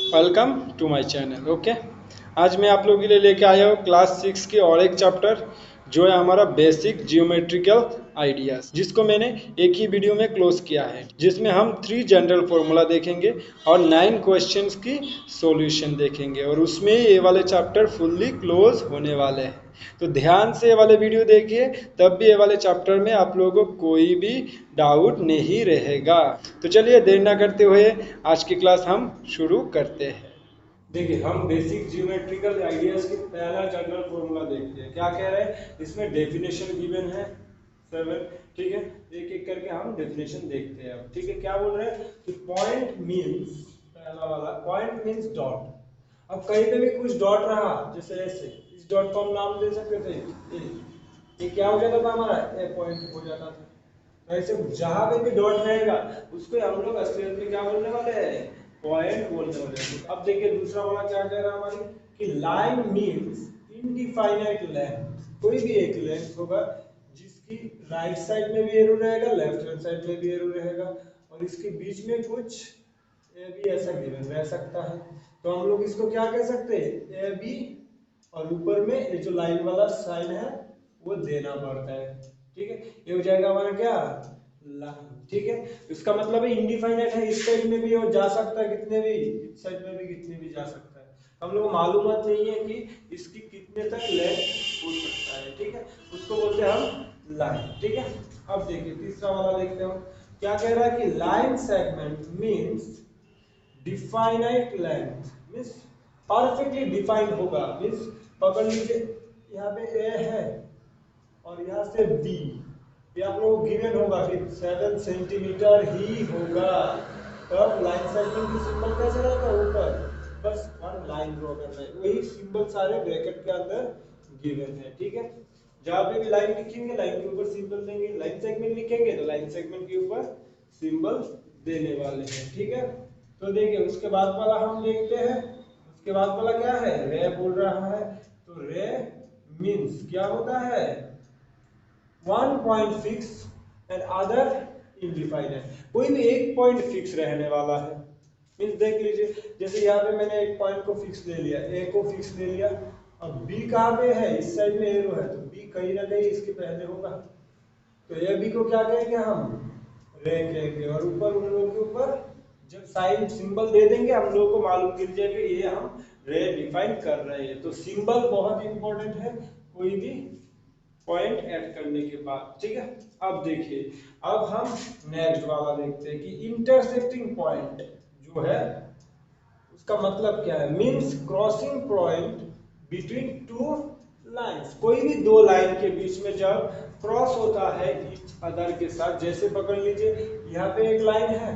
Welcome to my channel. Okay, आज मैं आप लोगों के लिए लेके आया हूँ क्लास 6 की और एक चैप्टर जो है हमारा बेसिक जियोमेट्रिकल आइडियाज, जिसको मैंने एक ही वीडियो में क्लोज किया है, जिसमें हम 3 जनरल फॉर्मूला देखेंगे और 9 क्वेश्चंस की सॉल्यूशन देखेंगे और उसमें ये वाले चैप्टर फुल्ली क्लोज होने वाले हैं। तो ध्यान से ये वाले वीडियो देखिए, तब भी ये वाले चैप्टर में आप लोगों को कोई भी डाउट नहीं रहेगा। तो चलिए देर ना करते हुए आज की क्लास हम शुरू करते हैं। देखिए, हम बेसिक जियोमेट्रिकल आइडियाज की पहला जनरल फॉर्मूला देखते हैं। क्या कह रहे हैं इसमें? डेफिनेशन गिवन है 7। ठीक है, एक एक करके हम डेफिनेशन देखते हैं। अब ठीक है, क्या बोल रहे हैं कि पॉइंट मींस, पहला वाला पॉइंट मींस डॉट। अब कहीं पे भी कुछ डॉट रहा, जैसे ऐसे, इस डॉट को हम नाम दे सकते थे ए। ये क्या हो जाता था हमारा? ए पॉइंट हो जाता था। तो ऐसे जहां पे भी डॉट रहेगा उसको हम लोग असलियत में क्या बोलने वाले हैं? पॉइंट बोलने वाले हैं। अब देखिए दूसरा वाला क्या कह रहा है हमारी कि लाइन मींस इनडिफाइनाइट लेंथ। कोई भी एक लेंथ होगा जिसकी राइट साइड में भी एरो रहेगा, लेफ्ट हैंड साइड में भी एरो रहेगा और इसके बीच में कुछ ए बी ऐसा गिवन रह सकता है। तो हम लोग इसको क्या कह सकते हैं? ए बी, और ऊपर में ये जो लाइन वाला साइन है वो देना पड़ता है। ठीक है, ये हो जाएगा हमारा क्या? लाइन। ठीक है, इसका मतलब है इनडिफाइनाइट है, इस साइड में भी और जा सकता है कितने भी, इस साइड में भी कितने भी जा सकता है। हम लोग को मालूमात नहीं है कि इसकी कितने तक लेंथ हो सकता है। ठीक है, उसको बोलते हैं हम लाइन। ठीक है, अब देखिए तीसरा वाला देखते हैं हम। क्या कह रहा है कि line segment means definite length, means perfectly defined होगा। मींस पकड़ लीजिए, यहाँ पे ए है और यहाँ से बी, ये आप लोगों को गिवन होगा कि 7 सेंटीमीटर ही होगा। तब लाइन सेगमेंट की सिंबल कैसे रहेगा? ऊपर बस वन लाइन ड्रॉ करना है, वही सिंबल सारे ब्रैकेट के अंदर गिवन है। ठीक है, जहां पे भी लाइन लिखेंगे लाइन के ऊपर सिंबल देंगे, लाइन सेगमेंट लिखेंगे तो लाइन सेगमेंट के ऊपर सिंबल देने वाले हैं। ठीक है, तो देखिए उसके बाद वाला हम देखते हैं। उसके बाद वाला क्या है? रे बोल रहा है। तो रे मींस क्या होता है? One point fix and other indefinite. कोई भी एक पॉइंट फिक्स रहने वाला है। मींस देख लीजिए, जैसे यहाँ पे मैंने एक पॉइंट को फिक्स ले लिया, ए को फिक्स ले लिया। अब बी कहाँ पे है? इस साइड में एरो है तो बी कहीं ना कहीं इसके पहले होगा। तो ए बी को क्या कहेंगे हम? रे कहेंगे। और ऊपर उन लोगों के ऊपर जब साइन सिंबल दे देंगे हम लोगों को मालूम गिर जाएगा ये हम रे डिफाइन कर रहे हैं। तो सिंबल बहुत इंपॉर्टेंट है कोई भी पॉइंट ऐड करने के बाद। ठीक है, अब देखिए, अब हम नेक्स्ट वाला देखते हैं कि इंटरसेक्टिंग पॉइंट जो है उसका मतलब क्या है? Means crossing point between two lines. कोई भी दो लाइन के बीच में जब क्रॉस होता है ईच अदर के साथ, जैसे पकड़ लीजिए यहाँ पे एक लाइन है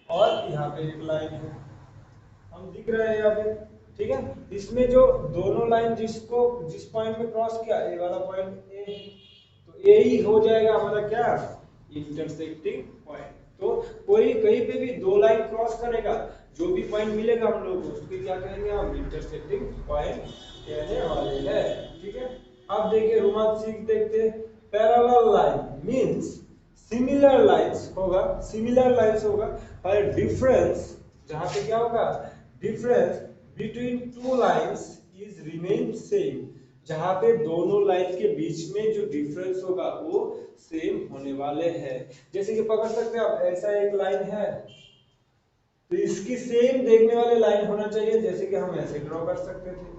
और यहाँ पे एक लाइन है, हम दिख रहे हैं यहाँ पे। ठीक है, इसमें जो दोनों लाइन जिसको जिस पॉइंट में क्रॉस किया, ए वाला पॉइंट ए, तो ए ही हो जाएगा हमारा क्या? Intersecting point. तो कोई कहीं पे भी दो लाइन क्रॉस करेगा, जो भी पॉइंट मिलेगा हम लोग को उसके क्या कहेंगे हम? इंटरसेक्टिंग पॉइंट कहने वाले हैं। ठीक है, अब देखिए रोमान 6 देखते हैं। Parallel line means similar lines होगा, सिमिलर लाइंस होगा पर डिफरेंस, जहां पे क्या होगा? Difference between two lines is remain same. जहां पे दोनों लाइन के बीच में जो डिफरेंस होगा वो सेम होने वाले हैं। जैसे कि पकड़ सकते हैं आप, ऐसा एक लाइन है तो इसकी सेम देखने वाले लाइन होना चाहिए, जैसे कि हम ऐसे ड्रॉ कर सकते थे।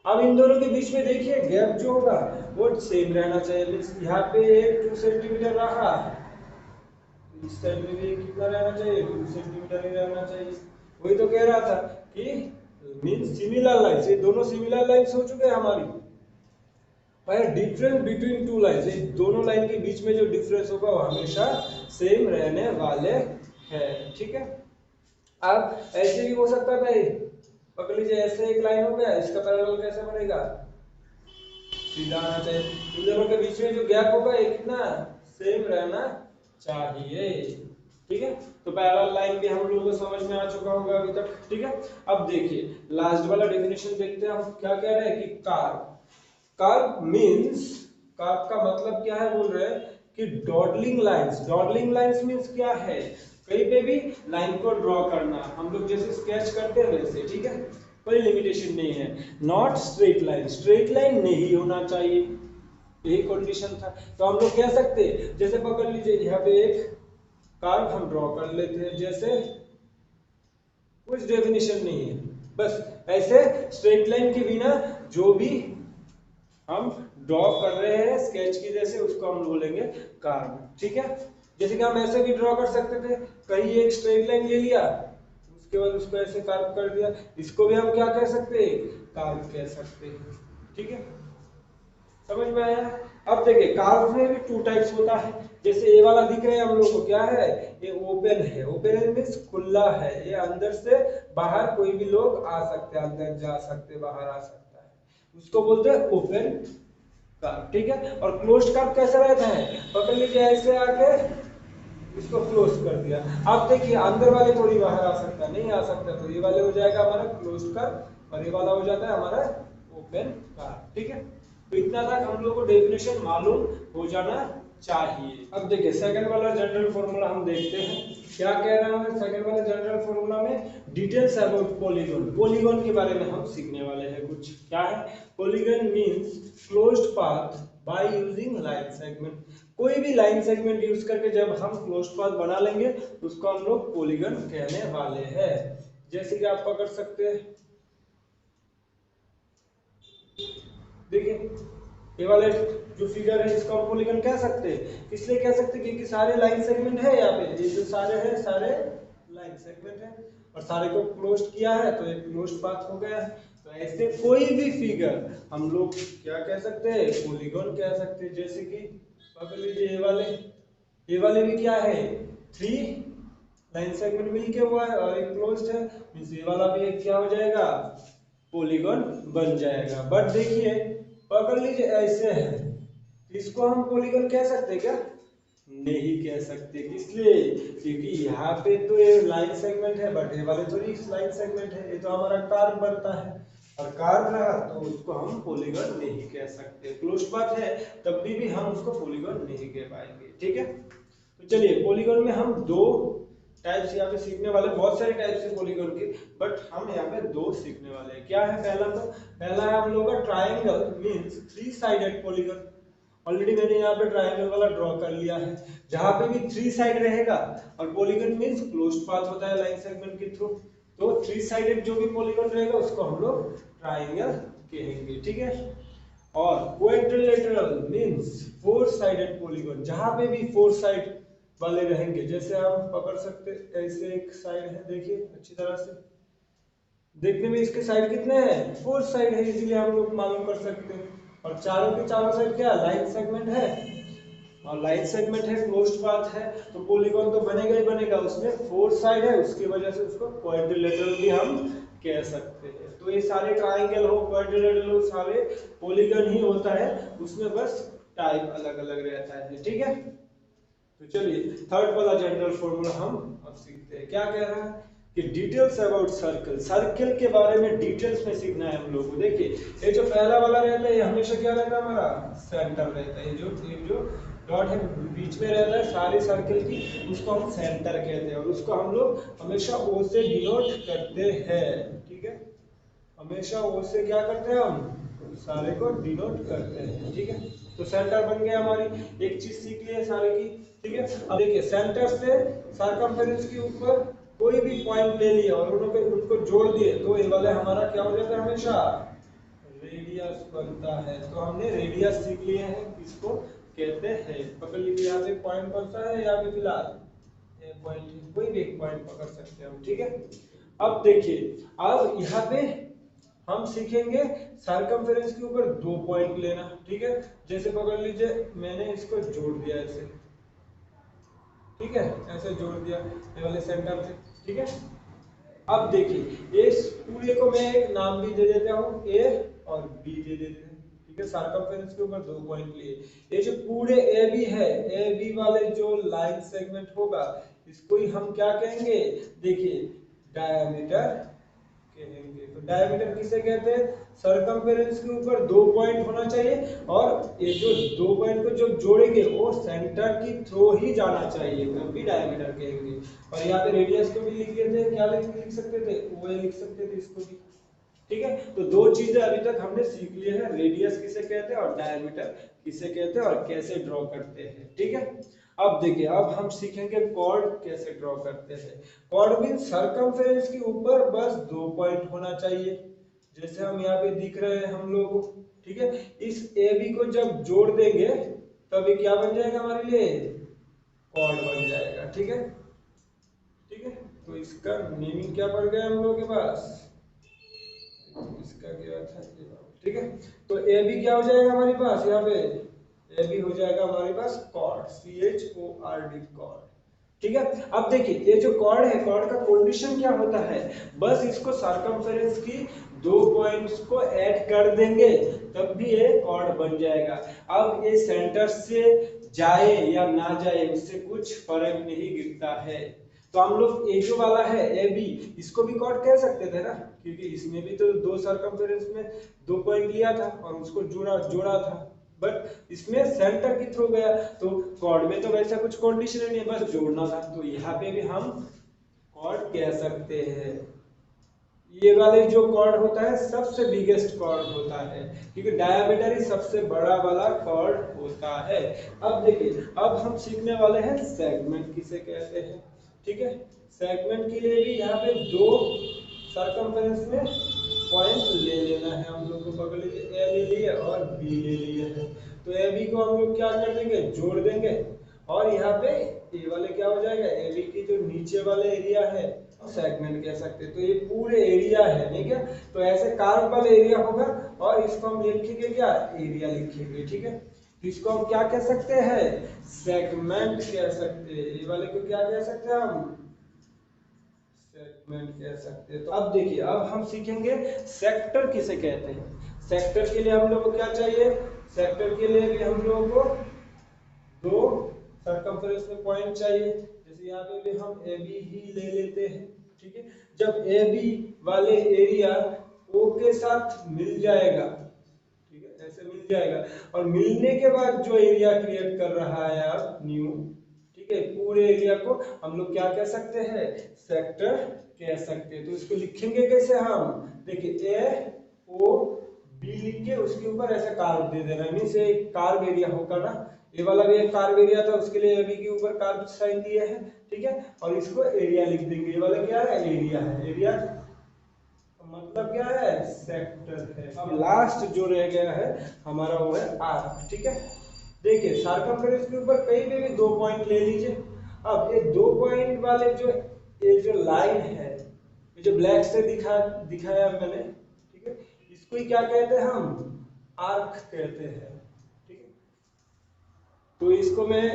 अब इन दोनों के बीच में देखिए गैप जो होगा वो सेम रहना चाहिए। यहाँ पे एक 2 सेंटीमीटर रहा, इस साइड में भी कितना रहना चाहिए? 2 सेंटीमीटर ही रहना चाहिए। वही तो कह रहा था कि मींस सिमिलर लाइंस, ये दोनों सिमिलर लाइंस हो चुके हैं हमारी। पर डिफरेंस बिटवीन टू लाइंस, ये दोनों लाइन के बीच में जो डिफरेंस होगा वो हमेशा सेम रहने वाले हैं। ठीक है, अब ऐसे भी हो सकता था, पकड़ लीजिए ऐसे एक लाइन हो गया, इसका पैरेलल कैसे बनेगा? सीधा आना चाहिए। इन दोनों के बीच में जो गैप होगा ये कितना? सेम रहना चाहिए। ठीक है, तो पैरेलल लाइन भी हम लोगों को समझ में आ चुका होगा अभी तक। ठीक है, अब देखिए लास्ट वाला डेफिनेशन देखते हैं हम। क्या कह रहे हैं कि कर्व, कर्व मींस, कर्व का मतलब क्या है बोल रहे हैं कि dawdling lines. Dawdling lines means क्या है? कहीं पे भी लाइन को ड्रॉ करना, हम लोग जैसे स्केच करते हैं वैसे, ठीक है, कोई लिमिटेशन नहीं है। Not straight line, straight line नहीं होना चाहिए, यही कंडीशन था। तो हम लोग कह सकते हैं, जैसे पकड़ लीजिए यहाँ पे एक कर्व हम ड्रॉ कर लेते हैं, जैसे कुछ डेफिनेशन नहीं है, बस ऐसे स्ट्रेट लाइन के बिना जो भी हम ड्रॉ कर रहे हैं स्केच की जैसे, उसको हम बोलेंगे कर्व, ठीक है। जैसे कि हम ऐसे भी ड्रॉ कर सकते थे, कहीं एक स्ट्रेट लाइन ले लिया, उसके बाद उसको ऐसे कर्व कर दिया, इसको भी हम क्या कह सकते हैं, कर्व कह सकते हैं, ठीक है, समझ में आया। अब देखिए कर्व में भी टू टाइप्स होता है, जैसे ये वाला दिख रहा है हम लोग को, क्या है, ये ओपन है, ओपन मींस खुला है, ये अंदर से बाहर कोई भी लोग आ सकते हैं, अंदर जा सकते, बाहर आ सकता है, उसको बोलते हैं ओपन कर्व, ठीक है। और क्लोज्ड कर्व कैसा रहता है, पकड़ लीजिए ऐसे आके इसको क्लोज कर दिया, अब देखिए अंदर वाले थोड़ी बाहर आ सकता है, नहीं आ सकता, तो ये वाले हो जाएगा हमारा क्लोज्ड कर्व और ये वाला हो जाता है हमारा ओपन कर्व, ठीक है। तो इतना तक हम लोग को डेफिनेशन मालूम हो जाना चाहिए। अब देखिए सेकंड वाला जनरल फॉर्मूला हम देखते हैं, क्या कह रहा है सेकंड वाला जनरल फॉर्मूला में, डिटेल्स अबाउट पॉलीगॉन, पॉलीगॉन के बारे में हम सीखने वाले हैं कुछ। क्या है, polygon means closed path by using line segment, कोई भी लाइन सेगमेंट यूज करके जब हम क्लोज्ड पाथ बना लेंगे उसको हम लोग पॉलीगॉन कहने वाले हैं। जैसे कि आप पकड़ सकते हैं, देखिए ये वाले जो फिगर है इसको हम पॉलीगॉन कह सकते हैं, इसलिए कह सकते हैं क्योंकि सारे लाइन सेगमेंट है यहाँ पे, ये जो सारे हैं सारे लाइन सेगमेंट है और सारे को क्लोज किया है तो एक क्लोज्ड पाथ हो गया है। तो ऐसे कोई भी फिगर हम लोग क्या कह सकते हैं, पॉलीगॉन कह सकते हैं। जैसे कि पकड़ लीजिए ये वाले भी क्या है, थ्री लाइन सेगमेंट मिलके हुआ है और एक क्लोज्ड है, मींस ये वाला भी एक क्या हो जाएगा, पॉलीगॉन बन जाएगा। बट देखिए पकड़ लीजिए ऐसे है, इसको हम पॉलीगॉन कह सकते हैं क्या, नहीं कह सकते, इसलिए क्योंकि यहाँ पे तो ये लाइन सेगमेंट है बट ये वाले थोड़ी लाइन सेगमेंट है, ये तो हमारा कर्व बनता है और कर्व रहा तो उसको हम पॉलीगॉन नहीं कह सकते, क्लोज्ड पाथ है तब भी हम उसको पॉलीगॉन नहीं कह पाएंगे, ठीक है। तो चलिए पॉलीगॉन में हम दो टाइप्स यहाँ पे सीखने वाले, बहुत सारे टाइप्स है पॉलीगॉन के, बट हम यहाँ पे दो सीखने वाले हैं। क्या है पहला, तो पहला है हम लोग का triangle means three sided polygon. Already मैंने यहाँ पे ट्राइंगल वाला ड्रॉ कर लिया है, जहां पे भी थ्री साइड रहेगा और पॉलीगॉन मींस क्लोज्ड पाथ होता है लाइन सेगमेंट के थ्रू, तो थ्री साइडेड जो भी पॉलीगॉन रहेगा उसको हम लोग ट्राइंगल कहेंगे, ठीक है। और quadrilateral means four sided polygon, जहां पे भी फोर साइड वाले रहेंगे, जैसे हम पकड़ सकते ऐसे एक साइड है, देखिए अच्छी तरह से देखने में इसके साइड कितने हैं, फोर साइड है, इसीलिए हम लोग मालूम कर सकते हैं। और चारों के चारों साइड क्या लाइन सेगमेंट है और लाइन सेगमेंट है, क्लोज्ड पाथ है, तो पॉलीगॉन तो बनेगा ही बनेगा, उसमें फोर साइड है उसकी वजह से उसको क्वाड्रिलेटरल भी हम कह सकते हैं। तो ये सारे ट्राइंगल हो क्वाड्रिलेटरल हो सारे पॉलीगॉन ही होता है, उसमें बस टाइप अलग अलग रहता है, ठीक है। तो चलिए थर्ड वाला जनरल फॉर्मूला हम अब सीखते हैं, क्या कह रहा है कि डिटेल्स अबाउट सर्कल, सर्कल के बारे में डिटेल्स में सीखना है हम लोग को। देखिए ये जो पहला वाला रहता है ये हमेशा क्या रहता है, हमारा सेंटर रहता है, ये जो डॉट है बीच में रहता है सारे सर्कल की, उसको हम सेंटर कहते हैं और उसको हम लोग हमेशा ओ से डिनोट करते हैं, ठीक है, हमेशा ओ से क्या करते हैं हम सारे को डिनोट करते हैं, ठीक है। तो सेंटर बन गया हमारी, एक चीज सीख ली है सारे की, ठीक है। अब देखिए सेंटर से सर्कमफेरेंस के ऊपर कोई भी पॉइंट ले लिया और उनको जोड़ दिए तो ये वाला हमारा क्या हो जाता है, हमेशा रेडियस बनता है। तो हमने रेडियस सीख लिए हैं, इसको कहते हैं, पकड़ लीजिए यहाँ पे पॉइंट कौन सा है, यहाँ पे फिलहाल ये पॉइंट, कोई भी एक पॉइंट पकड़ सकते हैं हम, ठीक है। अब देखिए अब यहाँ पे हम सीखेंगे सर्कमफेरेंस के ऊपर दो पॉइंट लेना, ठीक है। जैसे पकड़ लीजिए मैंने इसको जोड़ दिया ऐसे, ठीक है, ऐसे जोड़ दिया ये वाले सेंटर से, ठीक है। अब देखिए इस पूरे को मैं एक नाम भी दे देता हूँ ए और बी दे देते हैं, ठीक है। सर्कमफेरेंस के ऊपर दो पॉइंट लिए, ये जो पूरे ए बी है, ए बी वाले जो लाइन सेगमेंट होगा इसको ही हम क्या कहेंगे, देखिए डायमीटर कहेंगे। तो डायमीटर किसे कहते हैं? सरकमफेरेंस के ऊपर 2 पॉइंट होना चाहिए और ये जो 2 पॉइंट को जब जोड़ेंगे वो सेंटर की थ्रू ही जाना चाहिए, तब भी डायमीटर कहेंगे। और यहाँ पे रेडियस को भी लिख लेते हैं, क्या लिख सकते थे? OA लिख सकते थे इसको भी। ठीक है, तो दो चीजें अभी तक हमने सीख ली है, रेडियस किसे कहते हैं और डायमीटर किसे कहते हैं और कैसे ड्रॉ करते हैं। ठीक है, अब देखिए, अब हम सीखेंगे कॉर्ड कैसे ड्रॉ करते हैं। कॉर्ड मींस सरकमफेरेंस के ऊपर बस 2 पॉइंट होना चाहिए, जैसे हम यहाँ पे दिख रहे हैं हम लोग। ठीक है, इस AB को जब जोड़ देंगे तब ये क्या बन जाएगा हमारे लिए? कॉर्ड बन जाएगा। ठीक है, ठीक है, तो इसका मीनिंग क्या पड़ गया हम लोगों के पास? इसका क्या था? ठीक है, तो ए बी क्या हो जाएगा हमारे पास? यहाँ पे ए बी हो जाएगा हमारे पास कॉर्ड, CHORD कॉर्ड। ठीक है, अब देखिए ये जो कॉर्ड है, कॉर्ड का कंडीशन क्या होता है? बस इसको सरकमफेरेंस की 2 पॉइंट्स को ऐड कर देंगे तब भी ये कॉर्ड बन जाएगा। अब ये सेंटर से जाए या ना जाए उससे कुछ फर्क नहीं गिरता है। तो हम लोग ये जो वाला है AB, इसको भी कॉर्ड कह सकते थे ना, क्योंकि इसमें भी तो 2 सरकमफेरेंस में 2 पॉइंट लिया था और उसको जोड़ा था, बट इसमें सेंटर की थ्रू गया। तो कॉर्ड में तो वैसा कुछ कंडीशन नहीं है, बस जोड़ना था, तो यहाँ पे भी हम कॉर्ड कह सकते हैं। ये वाले जो कॉर्ड होता है सबसे बिगेस्ट कॉर्ड होता है, क्योंकि डायमीटर ही सबसे बड़ा वाला कॉर्ड होता है। अब देखिए, अब हम सीखने वाले हैं सेगमेंट किसे कहते हैं। ठीक है, सेगमेंट के लिए भी यहाँ पे 2 सरकमफेरेंस में पॉइंट ले लेना है हम लोग को। पकड़ लीजिए, A ले लिए और B ले लिए है, तो AB को हम लोग क्या कर देंगे? जोड़ देंगे, और यहाँ पे ये वाले क्या हो जाएगा? AB की जो नीचे वाले एरिया है सेगमेंट कह सकते हैं। तो ये पूरे एरिया है, नहीं क्या? तो ऐसे कार्व वाला एरिया होगा और इसको हम लिखेंगे क्या? एरिया लिखेंगे। ठीक है, तो इसको हम क्या कह सकते हैं? सेगमेंट कह सकते हैं। ये वाले को क्या कह सकते हैं हम? सेगमेंट कह सकते हैं। तो अब देखिए, अब हम सीखेंगे सेक्टर किसे कहते हैं। सेक्टर के लिए हम लोग को क्या चाहिए? सेक्टर के लिए भी हम लोगों को 2 सरकमफेरेंस में पॉइंट चाहिए, जैसे यहाँ पे भी हम AB ही ले लेते हैं। ठीक है, जब AB वाले एरिया O के साथ मिल जाएगा, ठीक है, ऐसे मिल जाएगा, और मिलने के बाद जो एरिया क्रिएट कर रहा है आप न्यू, ठीक है, पूरे एरिया को हम लोग क्या कह सकते हैं? सेक्टर कह सकते हैं। तो इसको लिखेंगे कैसे हम? देखिए, AOB लिख के उसके ऊपर ऐसा कार्व दे देना, मींस एक कार्व एरिया होगा ना, ये वाला भी एक कार्व एरिया था, उसके लिए AB के ऊपर कार्व साइन दिए हैं। ठीक है, और इसको एरिया लिख देंगे। ये वाला क्या है? एरिया है। एरिया मतलब क्या है? सेक्टर है। अब लास्ट जो रह गया है हमारा वो है आर्क। ठीक है, देखिए सरकमफेरेंस के ऊपर कहीं पे भी 2 पॉइंट ले लीजिए। अब ये 2 पॉइंट वाले जो ये जो लाइन है, ये जो ब्लैक से दिखाया मैंने, ठीक है, इसको ही क्या कहते हैं हम? आर्क कहते हैं। ठीक है, तो इसको मैं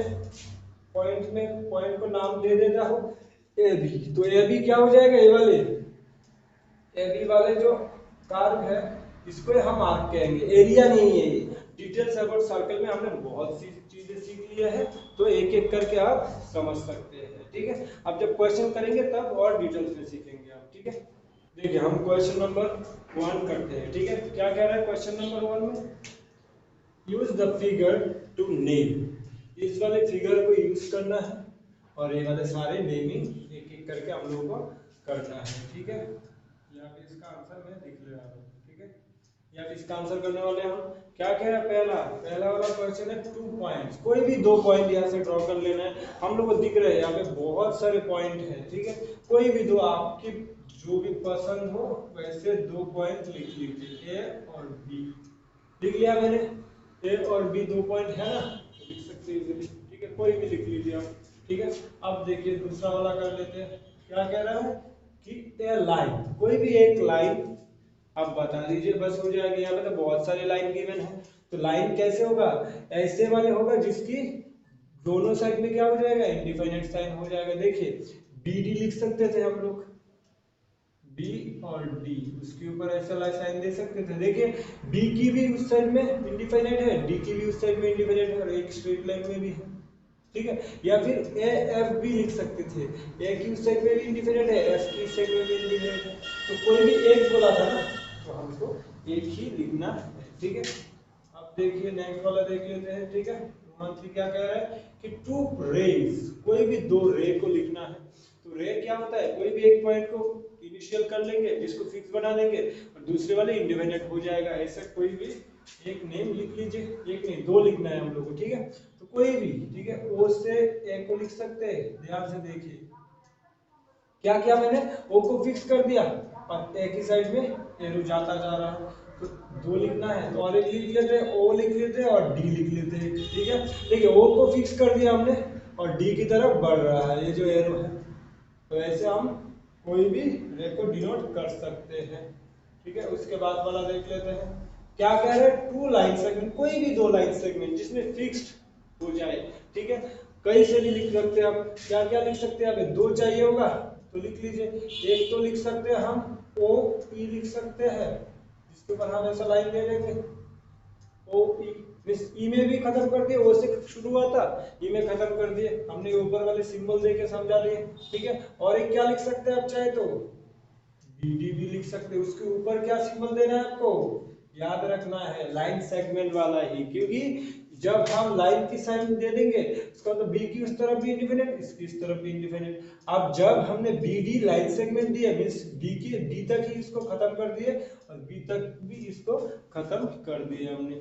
पॉइंट को नाम दे देता हूँ AB। तो AB क्या हो जाएगा? ये वाले AB वाले जो कार्व है इसको हम आर्क कहेंगे, एरिया नहीं है ये। डिटेल्स अबाउट सर्कल में हमने बहुत सी चीजें सीख लिया है, तो एक एक करके आप समझ सकते हैं। ठीक है, अब जब क्वेश्चन करेंगे तब और डिटेल्स में सीखेंगे आप। ठीक है, देखिए हम क्वेश्चन नंबर 1 करते हैं। ठीक है, क्या कह रहा है क्वेश्चन नंबर 1 में? Use the figure to name. इस वाले फिगर को यूज करना है और ये वाले सारे नेमिंग एक एक करके हम लोगों को करना है। ठीक है, यहाँ पे इसका आंसर मैं लिख ले रहा हूँ। ठीक है, यहाँ पे इसका आंसर करने वाले हम क्या कह रहे हैं? पहला वाला क्वेश्चन है 2 पॉइंट्स, कोई भी 2 पॉइंट यहाँ से ड्रॉ कर लेना है। हम लोग को दिख रहे हैं यहाँ पे बहुत सारे पॉइंट है। ठीक है, कोई भी 2 आपकी जो भी पसंद हो वैसे 2 पॉइंट लिख लीजिए, A और B। लिख लिया मैंने, A और B 2 पॉइंट है ना, तो लिख सकते हैं इजीली। ठीक है, कोई भी लिख लीजिए आप। ठीक है, अब देखिए दूसरा वाला कर लेते हैं। क्या कह रहा है कि ए लाइन, कोई भी एक लाइन आप बता दीजिए, बस हो जाएगा। यहाँ पे तो बहुत सारे लाइन गिवन है, तो लाइन कैसे होगा? ऐसे वाले होगा जिसकी दोनों साइड में क्या हो जाएगा? इंडिफिनिट साइन हो जाएगा। देखिए BD लिख सकते थे हम लोग, B और D, उसके ऊपर ऐसा साइन दे सकते थे। देखिए B की भी उस साइड में इंडिफिनिट है, D की भी उस साइड में इंडिफिनिट है, और एक स्ट्रेट लाइन में भी है। ठीक है, या फिर ए एफ भी लिख सकते थे, ए की उस साइड में भी इंडिपेंडेंट है, एफ की उस साइड में भी इंडिपेंडेंट है, तो कोई भी एक बोला था ना, तो हमको एक ही लिखना है। ठीक है, अब देखिए नेक्स्ट वाला देख लेते हैं। ठीक है, मंथली क्या कह रहा है कि टू रेज, कोई भी दो रे को लिखना है। तो रे क्या होता है, कोई भी एक पॉइंट को इनिशियल कर लेंगे, जिसको फिक्स बना देंगे और दूसरे वाले इंडिपेंडेंट हो जाएगा। ऐसा कोई भी एक नेम लिख लीजिए, एक नहीं दो लिखना है हम लोग को। ठीक है, तो कोई भी, ठीक है, ओ से ए को लिख सकते हैं। ध्यान से देखिए क्या किया मैंने, ओ को फिक्स कर दिया और ए की साइड में एरो जाता जा रहा है, तो दो लिखना है तो और एक लिख लेते हैं, ओ लिख लेते हैं और डी लिख लेते हैं। ठीक है, देखिए ओ को फिक्स कर दिया हमने और डी की तरफ बढ़ रहा है ये जो एरो है, तो ऐसे हम कोई भी रे को डिनोट कर सकते हैं। ठीक है, उसके बाद वाला देख लेते हैं। क्या कह रहे हैं, टू लाइन सेगमेंट, कोई भी दो लाइन सेगमेंट जिसमें फिक्स्ड हो जाए। ठीक है, कई से भी लिख सकते हैं आप, क्या क्या लिख सकते हैं, आप दो चाहिए होगा तो लिख लीजिए। एक तो लिख सकते हैं हम ओ ई लिख सकते हैं, जिसके ऊपर हम ऐसा लाइन दे देंगे ओ ई, मिस ई में भी खत्म कर दिए, ओ से शुरू हुआ था ई में खत्म कर दिए हमने, ऊपर वाले सिंबल देके समझा दिए। ठीक है, और एक क्या लिख सकते हैं आप चाहे तो बीडी भी लिख सकते हैं, उसके ऊपर क्या सिंबल देना है आपको, याद रखना है लाइन सेगमेंट वाला ही, क्योंकि जब हम लाइन की साइन दे देंगे उसका मतलब बी की उस तरफ भी इंडिपेंडेंट, इसकी इस तरफ भी इंडिपेंडेंट। अब जब हमने बी डी लाइन सेगमेंट दिया मींस डी की डी तक ही इसको खत्म कर दिए और बी तक भी इसको खत्म कर दिए हमने।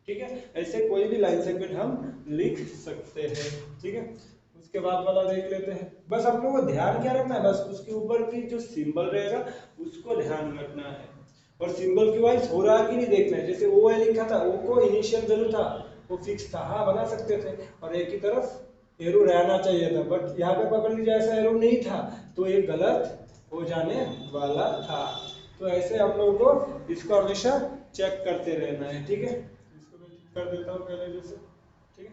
ठीक है, ऐसे कोई भी लाइन सेगमेंट हम लिख सकते हैं। ठीक है, उसके बाद वाला देख लेते हैं। बस आप लोगों को ध्यान क्या रखना है, बस उसके ऊपर की जो सिंबल रहेगा उसको ध्यान रखना है और सिंबल की वाइज हो रहा है कि नहीं देखना है। जैसे ओ है लिखा था, ओ को इनिशियल वैल्यू था, वो फिक्स था, हाँ बना सकते थे, और ए की तरफ एरो रहना चाहिए था, बट यहाँ पे पकड़ लीजिए ऐसा एरो नहीं था तो ये गलत हो जाने वाला था। तो ऐसे हम लोगों को इसको हमेशा चेक करते रहना है। ठीक है, इसको मैं ठीक कर देता हूँ पहले जैसे। ठीक है,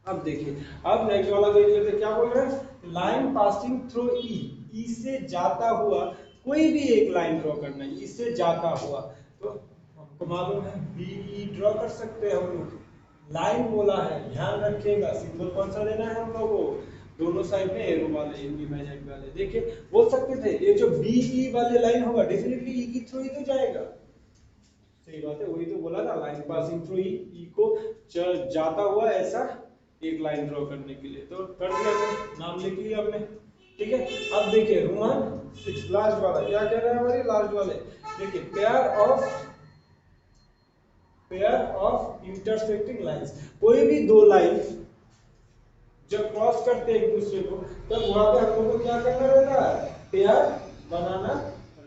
अब देखिए, अब नेक्स्ट वाला देख लेते हैं। क्या बोल रहे हैं, लाइन पासिंग थ्रू ई, ई से जाता हुआ कोई भी एक लाइन ड्रॉ करना है, ई से जाता हुआ, तो हमको मालूम है बी ई ड्रॉ कर सकते हैं हम लोग। लाइन बोला है, ध्यान रखिएगा सिंबल कौन सा देना है हम लोगों को, दोनों साइड में एरो वाले इंडिपेंडेंट वाले। देखिए बोल सकते थे ये जो बी ई वाले लाइन होगा डेफिनेटली ई की थ्रू ही तो जाएगा, सही बात है, वही तो बोला था लाइन पासिंग थ्रू ई, ई को जाता हुआ ऐसा एक लाइन ड्रॉ करने के लिए, तो कर दिया हमने, नाम लिख लिया हमने। ठीक है, अब देखिए रोमन 6 लास्ट वाला क्या कह रहा है हमारे लास्ट वाले, देखिए पेयर ऑफ इंटरसेक्टिंग लाइंस, कोई भी दो लाइन जब क्रॉस करते हैं एक दूसरे को तब वहां पे हम लोग को क्या करना रहता है, पेयर बनाना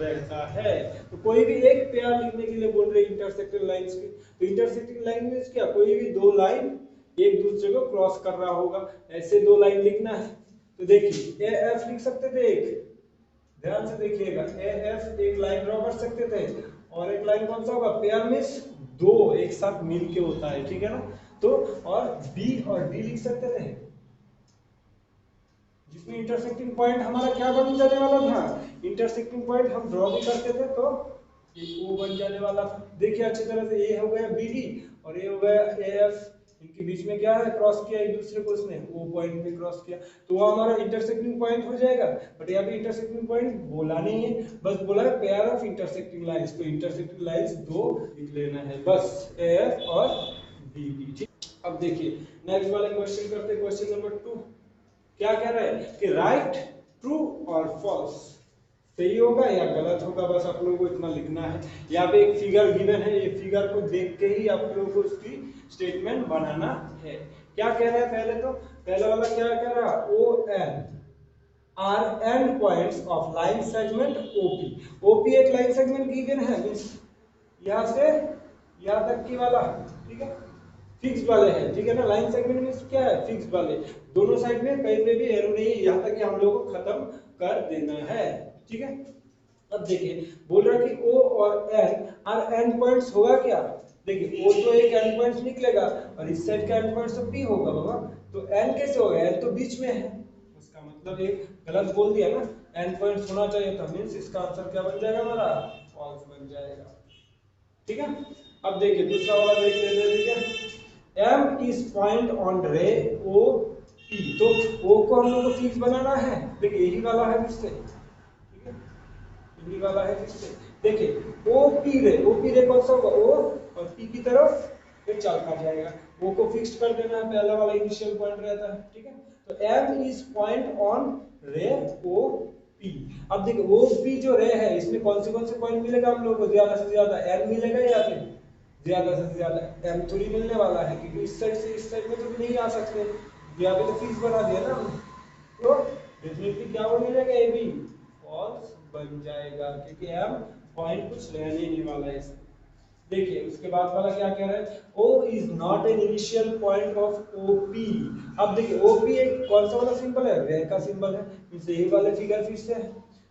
रहता है। तो कोई भी एक पेयर लिखने के लिए बोल रहे हैं इंटरसेक्टिंग लाइंस की, तो इंटरसेक्टिंग लाइन मींस क्या, कोई भी दो लाइन एक दूसरे को क्रॉस कर रहा होगा, ऐसे दो लाइन लिखना है। तो देखिए ए एफ लिख सकते थे एक, ध्यान से देखिएगा ए एफ एक लाइन ड्रॉ कर सकते थे, और एक लाइन कौन सा होगा, पेयर मींस दो एक साथ मिलके होता है। ठीक है ना, तो और बी और डी लिख सकते थे जिसमें इंटरसेक्टिंग पॉइंट हमारा क्या बन जाने वाला था, इंटरसेक्टिंग पॉइंट हम ड्रॉ भी करते थे तो ये ओ बन जाने वाला था। देखिए अच्छी तरह से ए हो गया बी डी और ए हो गया ए एफ, इनके बीच में क्या है, क्रॉस किया एक दूसरे को, उसने ओ पॉइंट में क्रॉस किया, तो वो हमारा इंटरसेक्टिंग पॉइंट हो जाएगा। बट यहाँ पे इंटरसेक्टिंग पॉइंट बोला नहीं है, बस बोला है पेयर ऑफ इंटरसेक्टिंग लाइंस, तो इंटरसेक्टिंग लाइंस दो लिख लेना है बस, ए एफ और बी डी। ठीक, अब देखिए नेक्स्ट वाला क्वेश्चन करते हैं, क्वेश्चन नंबर 2। क्या कह रहा है कि राइट ट्रू और फॉल्स, सही होगा या गलत होगा, बस आप लोगों को इतना लिखना है। यहाँ पे एक फिगर गिवन है, ये फिगर को देख के ही आप लोगों को उसकी स्टेटमेंट बनाना है। क्या कह रहा है, पहले तो पहले वाला क्या कह रहा है, O N R and points of line segment OP, OP एक लाइन सेगमेंट गिवन है, मींस यहाँ से यहाँ तक की वाला। ठीक है, फिक्स वाले हैं, ठीक है ना, लाइन सेगमेंट में क्या है, फिक्स वाले, दोनों साइड में कहीं पे भी एरो नहीं, यहाँ तक कि हम लोगों को खत्म कर देना है। ठीक है, अब देखिए बोल रहा है कि ओ और एन आर एंड पॉइंट्स होगा क्या, देखिए ओ तो एक एंड पॉइंट्स निकलेगा और इस साइड का एंड पॉइंट्स तो पी होगा बाबा, तो एन कैसे होगा, एन तो बीच में है, उसका मतलब एक गलत बोल दिया ना, एंड पॉइंट्स होना चाहिए था, मींस इसका आंसर क्या बन जाएगा हमारा, फॉल्स बन जाएगा। ठीक है, अब देखिए दूसरा वाला देख लेते हैं। ठीक है, M is point on ray O P, तो ओ को हम लोग को फिक्स बनाना है। देखिए यही वाला है फिर से, ठीक है, यही वाला है फिर से। देखिए ओ पी रे कौन सा होगा, ओ और पी की तरफ ये चलता जाएगा। ओ को फिक्स कर देना है, पहला वाला इनिशियल पॉइंट रहता है, ठीक है। तो एम इज पॉइंट ऑन रे ओ पी। अब देखिए ओ पी जो रे है इसमें कौन से पॉइंट मिलेगा हम लोग को, ज्यादा से ज्यादा एम मिलेगा या फिर ज्यादा से ज्यादा एम थोड़ी मिलने वाला है, क्योंकि इस साइड से इस साइड में तो नहीं आ सकते, यहाँ पे तो फिक्स बना दिया ना हमने। तो डेफिनेटली क्या वो मिलेगा, ए बी फॉल्स बन जाएगा, क्योंकि एम पॉइंट कुछ रहने नहीं वाला है इसमें। देखिए उसके बाद वाला क्या कह रहा है, O is not an initial point of OP। अब देखिए OP एक कौन सा वाला सिंबल है, रे का सिंबल है, इसे यही वाले फिगर फिर से है।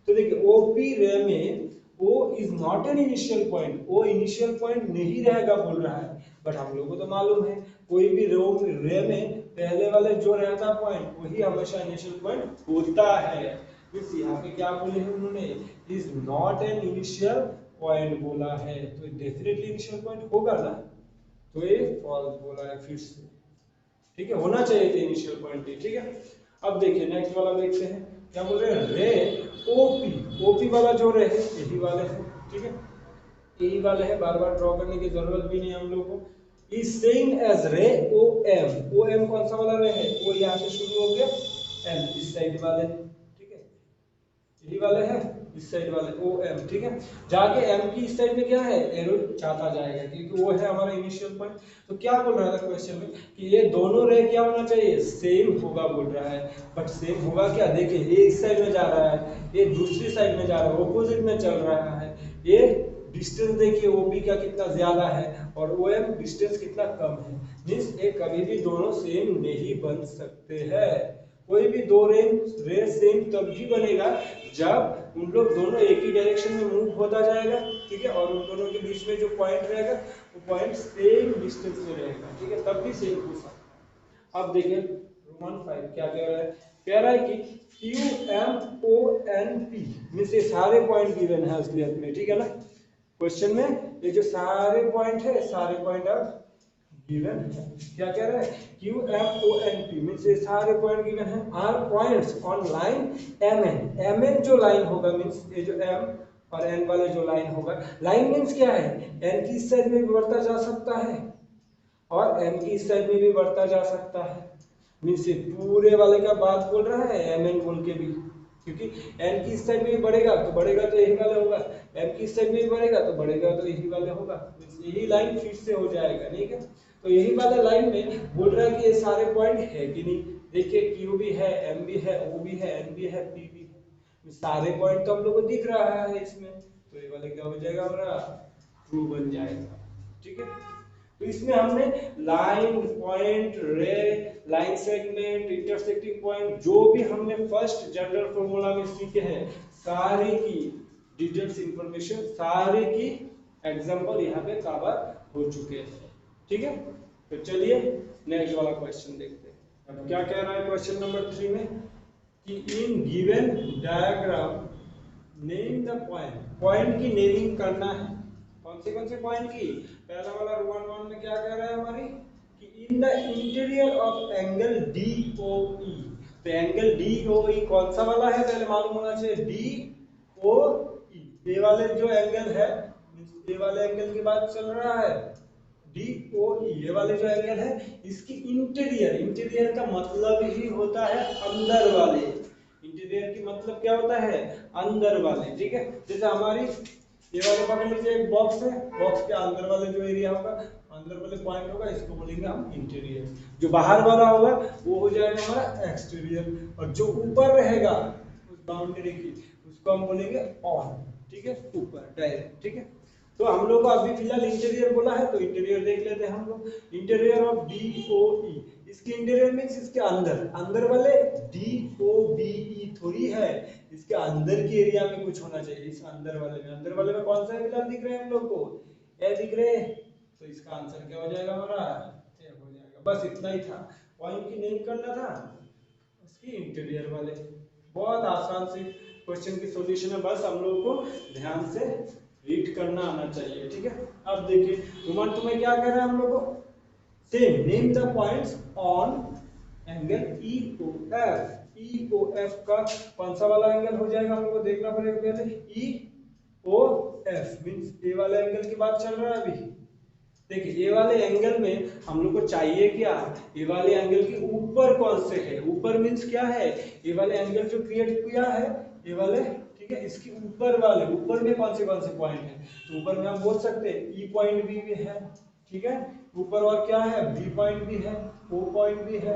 तो देखिए OP रे में O is not an initial point, O initial point नहीं रहेगा बोल रहा है। बट हम लोगों को तो मालूम है कोई भी रे में पहले वाले जो रहता पॉइंट वही हमेशा इनिशियल पॉइंट होता है। इस यहाँ पे क्या बोले हैं उन्होंने, is not an initial point बोला है, तो डेफिनेटली इनिशियल पॉइंट होगा ना, तो ये फॉल्स बोला है फिर से, ठीक है। होना चाहिए था इनिशियल पॉइंट, ठीक है। अब देखिए नेक्स्ट वाला देखते हैं क्या बोल रहे हैं, रे ओपी वाला जो रे है यही वाले है, ठीक है, यही वाले है, बार बार ड्रॉ करने की जरूरत भी नहीं हम लोग को। इज सेम एज रे ओ एम कौन सा वाला रे है, वो यहाँ से शुरू हो गया, एम इस साइड वाले, ठीक है, यही वाले है, इस साइड वाले ओ एम, ठीक है। जाके एम की इस साइड में क्या है, एरो जाता जाएगा, क्योंकि वो है हमारा इनिशियल पॉइंट। तो क्या बोल रहा था क्वेश्चन में कि ये दोनों रे क्या होना चाहिए, सेम होगा बोल रहा है। बट सेम होगा क्या, देखिए ये इस साइड में जा रहा है, ये दूसरी साइड में जा रहा है, ऑपोजिट में चल रहा है। ये डिस्टेंस देखिए ओपी का कितना ज्यादा है और ओ एम डिस्टेंस कितना कम है, मींस ये कभी भी दोनों सेम नहीं बन सकते हैं। कोई भी दो रे सेम तभी बनेगा जब उन लोग दोनों एक ही डायरेक्शन में मूव होता जाएगा, ठीक है, और उन दोनों के बीच में जो पॉइंट रहेगा वो पॉइंट सेम डिस्टेंस में रहेगा, ठीक है, तब भी सेम हो सकता है। अब देखिए रोमन 5 क्या कह रहा है कि Q M O N P means ये सारे पॉइंट गिवन है असलियत में, ठीक है ना। क्वेश्चन में ये जो सारे पॉइंट है सारे पॉइंट अब गिवन है। क्या कह रहा है, Q M O N P means ये सारे पॉइंट गिवन है, R points on line M N जो लाइन होगा मीन्स ये जो एम और एन वाले जो लाइन होगा, लाइन मीन्स क्या है, एन की इस साइड में भी बढ़ता जा सकता है और एम की इस साइड में भी बढ़ता जा सकता है, मीन्स ये पूरे वाले का बात बोल रहा है एम एन बोल के भी, क्योंकि एन की इस साइड में भी बढ़ेगा तो यही वाला होगा, एम की इस साइड में भी बढ़ेगा तो यही वाला होगा, यही लाइन फिर से हो जाएगा, ठीक है। तो यही वाला लाइन में बोल रहा है कि ये सारे पॉइंट है कि नहीं, देखिए क्यू भी है, एम भी है, ओ भी है, एन भी है, पी भी है, सारे पॉइंट तो हम लोग को दिख रहा है इसमें, तो ये वाला क्या हो जाएगा हमारा, ट्रू बन जाएगा, ठीक है। तो इसमें हमने लाइन पॉइंट रे लाइन सेगमेंट इंटरसेक्टिंग पॉइंट जो भी हमने फर्स्ट जनरल फॉर्मूला में सीखे हैं सारे की डिटेल्स इंफॉर्मेशन सारे की एग्जांपल यहाँ पे कवर हो चुके हैं, ठीक है। तो चलिए नेक्स्ट वाला क्वेश्चन देखते हैं। अब क्या कह रहा है क्वेश्चन नंबर 3 में कि in given diagram name the point की नेमिंग करना है, कौन से पॉइंट की, पहला वाला रोमन 1 में क्या कह रहा है हमारी कि in the interior of angle DOE, तो एंगल DOE कौन सा वाला है पहले मालूम होना चाहिए, DOE ये वाले जो एंगल है, ये वाले एंगल की बात चल रहा है, DOE ये वाले जो एंगल है इसकी इंटीरियर का मतलब ही होता है अंदर वाले, इंटीरियर की मतलब क्या होता है, अंदर वाले, ठीक है। जैसे हमारी ये वाले पकड़ लीजिए एक बॉक्स है, बॉक्स के अंदर वाले जो एरिया होगा, अंदर वाले पॉइंट होगा, इसको बोलेंगे हम इंटीरियर, जो बाहर वाला होगा वो हो जाएगा हमारा एक्सटीरियर, और जो ऊपर रहेगा उस बाउंड्री की उसको हम बोलेंगे ऑन, ठीक है, ऊपर डायरेक्ट, ठीक है। तो हम लोग को अभी फिलहाल इंटीरियर बोला है तो इंटीरियर देख लेते हैं हम लोग, इंटीरियर ऑफ DOE, इसकी इंटीरियर मींस इसके अंदर वाले DOBE थोड़ी है, इसके अंदर की एरिया में कुछ होना चाहिए, इस अंदर वाले में कौन सा फिलहाल दिख रहे हैं हम लोग को, ए दिख रहे हैं, तो इसका आंसर क्या हो जाएगा हमारा, ए हो जाएगा। बस इतना ही था, पॉइंट की नेम करना था उसकी इंटीरियर वाले, बहुत आसान से क्वेश्चन की सॉल्यूशन है, बस हम लोग को ध्यान से रीड करना आना चाहिए, ठीक है। अब देखिए रोमन 2 में क्या कह रहा है हम लोग को, same name the points on angle EOF। EOF का कौन सा वाला एंगल हो जाएगा हम लोग को देखना पड़ेगा पहले। EOF मींस ए वाले एंगल की बात चल रहा है अभी। देखिए ए वाले एंगल में हम लोग को चाहिए क्या, ए वाले एंगल के ऊपर कौन से है, ऊपर मींस क्या है, ए वाले एंगल जो क्रिएट किया है ए वाले, ठीक है, इसके ऊपर वाले, ऊपर में कौन से पॉइंट है, तो ऊपर में हम बोल सकते हैं ई पॉइंट भी है, ठीक है, ऊपर और क्या है, बी पॉइंट भी है, ओ पॉइंट भी है,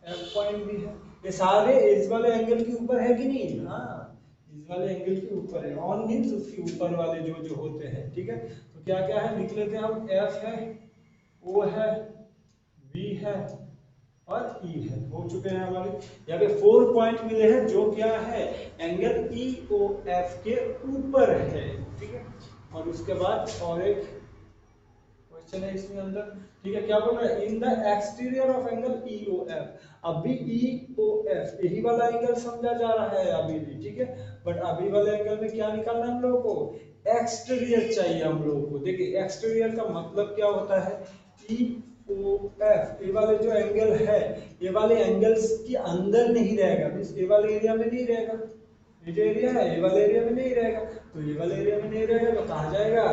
एफ पॉइंट भी है, ये सारे इस वाले एंगल के ऊपर है कि नहीं, हाँ इस वाले एंगल के ऊपर है, ऑन मींस उसके ऊपर वाले जो जो होते हैं, ठीक है, तो क्या क्या है लिख लेते हैं हम, एफ है, ओ है, बी है और ई है, हो चुके हैं हमारे यहाँ पे 4 पॉइंट मिले हैं जो क्या है एंगल ई ओ एफ के ऊपर है, ठीक है, और उसके बाद और एक क्वेश्चन है इसमें अंदर, ठीक है, क्या बोल रहा है, in the exterior of angle E O F, अभी ई ओ एफ यही वाला एंगल समझा जा रहा है अभी भी, ठीक है, बट अभी वाले एंगल में क्या निकालना है हम लोगों को, एक्सटीरियर चाहिए हम लोगों को। देखिए एक्सटीरियर का मतलब क्या होता है, ई ओ एफ ये वाले जो एंगल है ये वाले एंगल्स के अंदर नहीं रहेगा, मींस ये वाले एरिया में नहीं रहेगा, ये जो एरिया है ये वाले एरिया में नहीं रहेगा, तो ये वाले एरिया में नहीं रहेगा तो कहाँ जाएगा,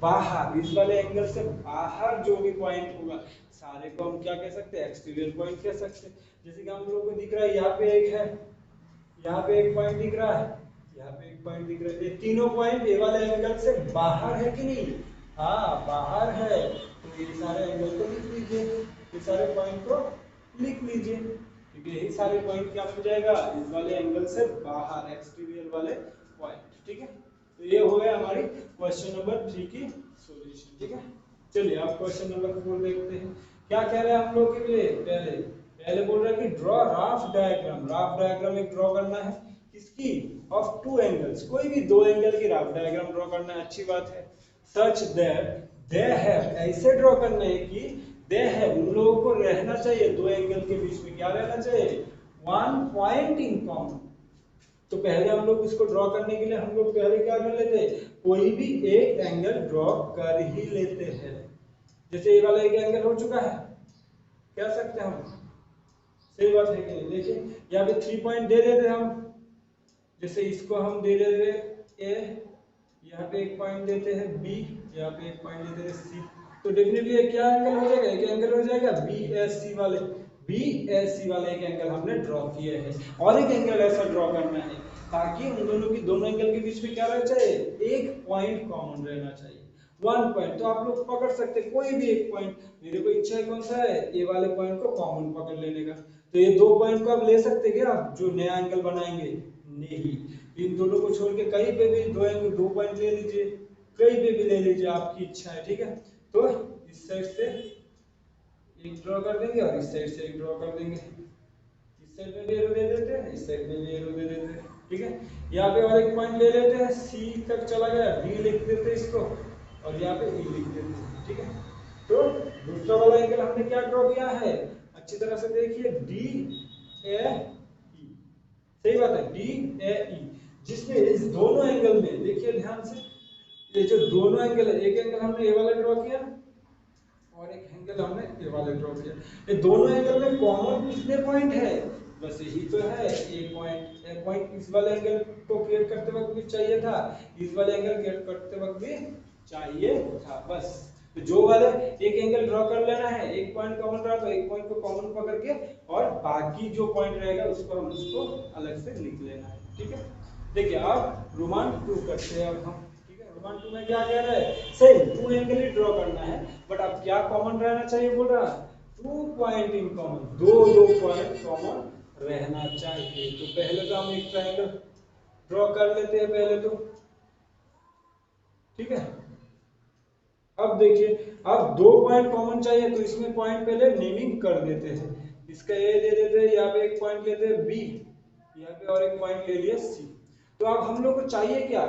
बाहर, इस वाले एंगल से बाहर जो भी पॉइंट होगा सारे को हम क्या कह सकते हैं, एक्सटीरियर पॉइंट कह सकते हैं। जैसे कि हम लोगों को दिख रहा है यहाँ पे एक है, यहाँ पे एक पॉइंट दिख रहा है, यहाँ पे एक पॉइंट दिख रहा है, ये तीनों पॉइंट ये वाले एंगल से बाहर है कि नहीं, हाँ बाहर है, तो ये सारे एंगल को लिख लीजिए, ये सारे पॉइंट को लिख लीजिए, क्योंकि यही सारे पॉइंट क्या हो जाएगा, इस वाले एंगल से बाहर, एक्सटीरियर वाले पॉइंट, ठीक है, तो ये हो गया हमारी क्वेश्चन नंबर 3 की सॉल्यूशन, ठीक है। चलिए अब क्वेश्चन नंबर 4 देखते हैं, क्या कह रहे हैं हम लोग के लिए, पहले पहले बोल रहा है कि draw rough diagram, rough diagram एक ड्रॉ करना है किसकी, ऑफ टू एंगल्स, कोई भी दो एंगल की राफ डायग्राम ड्रॉ करना है, अच्छी बात है, सच दैट दे हैव, ऐसे ड्रॉ करना है कि दे हैव उन लोगों को रहना चाहिए, दो एंगल के बीच में क्या रहना चाहिए, वन पॉइंट इन कॉमन। तो पहले हम लोग इसको ड्रॉ करने के लिए हम लोग पहले क्या कर लेते हैं, कोई भी एक एंगल ड्रॉ कर ही लेते हैं, जैसे ये वाला एक एंगल हो चुका है, कह सकते हैं हम, सही बात है कि नहीं, देखिए यहाँ पे 3 पॉइंट दे देते हम, जैसे इसको हम दे देते ए, यहाँ पे एक पॉइंट देते हैं बी, यहाँ पे एक पॉइंट देते हैं सी, तो डेफिनेटली क्या एंगल हो जाएगा, एक एंगल हो जाएगा बी एस सी वाले, बी एस सी वाला एक एंगल हमने ड्रॉ किया है, और एक एंगल ऐसा ड्रॉ करना है ताकि उन दोनों की, दोनों एंगल के बीच में क्या रहना चाहिए, एक पॉइंट कॉमन रहना चाहिए, वन पॉइंट, तो आप लोग पकड़ सकते हैं कोई भी एक पॉइंट, मेरे को इच्छा है कौन सा है, ए वाले पॉइंट को कॉमन पकड़ लेने का, तो ये दो पॉइंट को आप ले सकते हैं क्या, आप जो नया एंगल बनाएंगे, नहीं, इन दोनों को छोड़ के कहीं पे भी दो एंगल, दो पॉइंट ले लीजिए, कहीं पे भी ले लीजिए, आपकी इच्छा है, ठीक है, तो इस साइड से एक ड्रॉ कर देंगे और इस साइड से एक ड्रॉ कर देंगे, इस साइड में भी एरो दे देते हैं, इस साइड में भी एरो दे देते हैं, ठीक है, यहाँ पे और एक पॉइंट ले लेते हैं, सी तक चला गया, डी लिख देते हैं इसको, और यहाँ पे ई लिख देते हैं, ठीक है, तो दूसरा वाला एंगल हमने क्या ड्रॉ किया है, अच्छी तरह से देखिए, डी ए ई, सही बात है, डी ए ई, जिसमें इस दोनों एंगल में देखिए ध्यान से, ये जो दोनों एंगल है, एक एंगल हमने ए वाला ड्रॉ किया और एक एंगल हमने ए वाला ड्रॉ किया, ये दोनों एंगल में कॉमन कितने पॉइंट है, बस यही तो है, एक पॉइंट इस वाले एंगल को क्रिएट करते वक्त भी चाहिए था, इस वाले एंगल क्रिएट करते वक्त भी चाहिए था, बस तो जो वाले एक एंगल ड्रॉ कर लेना है, एक पॉइंट कॉमन रहा तो एक पॉइंट को कॉमन पकड़ के, और बाकी जो पॉइंट रहेगा उसको हम उसको अलग से लिख लेना है, ठीक है। देखिए अब रोमान 2 करते हैं अब हम, ठीक है, रोमान 2 में क्या कह रहा है, सेम टू एंगल ही ड्रॉ करना है, बट अब क्या कॉमन रहना चाहिए बोल रहा, 2 पॉइंट इन कॉमन, दो पॉइंट कॉमन रहना चाहिए, तो पहले तो हम एक ट्रायंगल ड्रॉ कर लेते हैं पहले तो, ठीक है, अब देखिए अब 2 पॉइंट कॉमन चाहिए तो इसमें पॉइंट पहले नेमिंग कर देते हैं, इसका ए दे देते हैं, यहाँ पे एक पॉइंट लेते हैं बी, यहाँ पे और एक पॉइंट ले लिया सी, तो अब हम लोग को चाहिए क्या,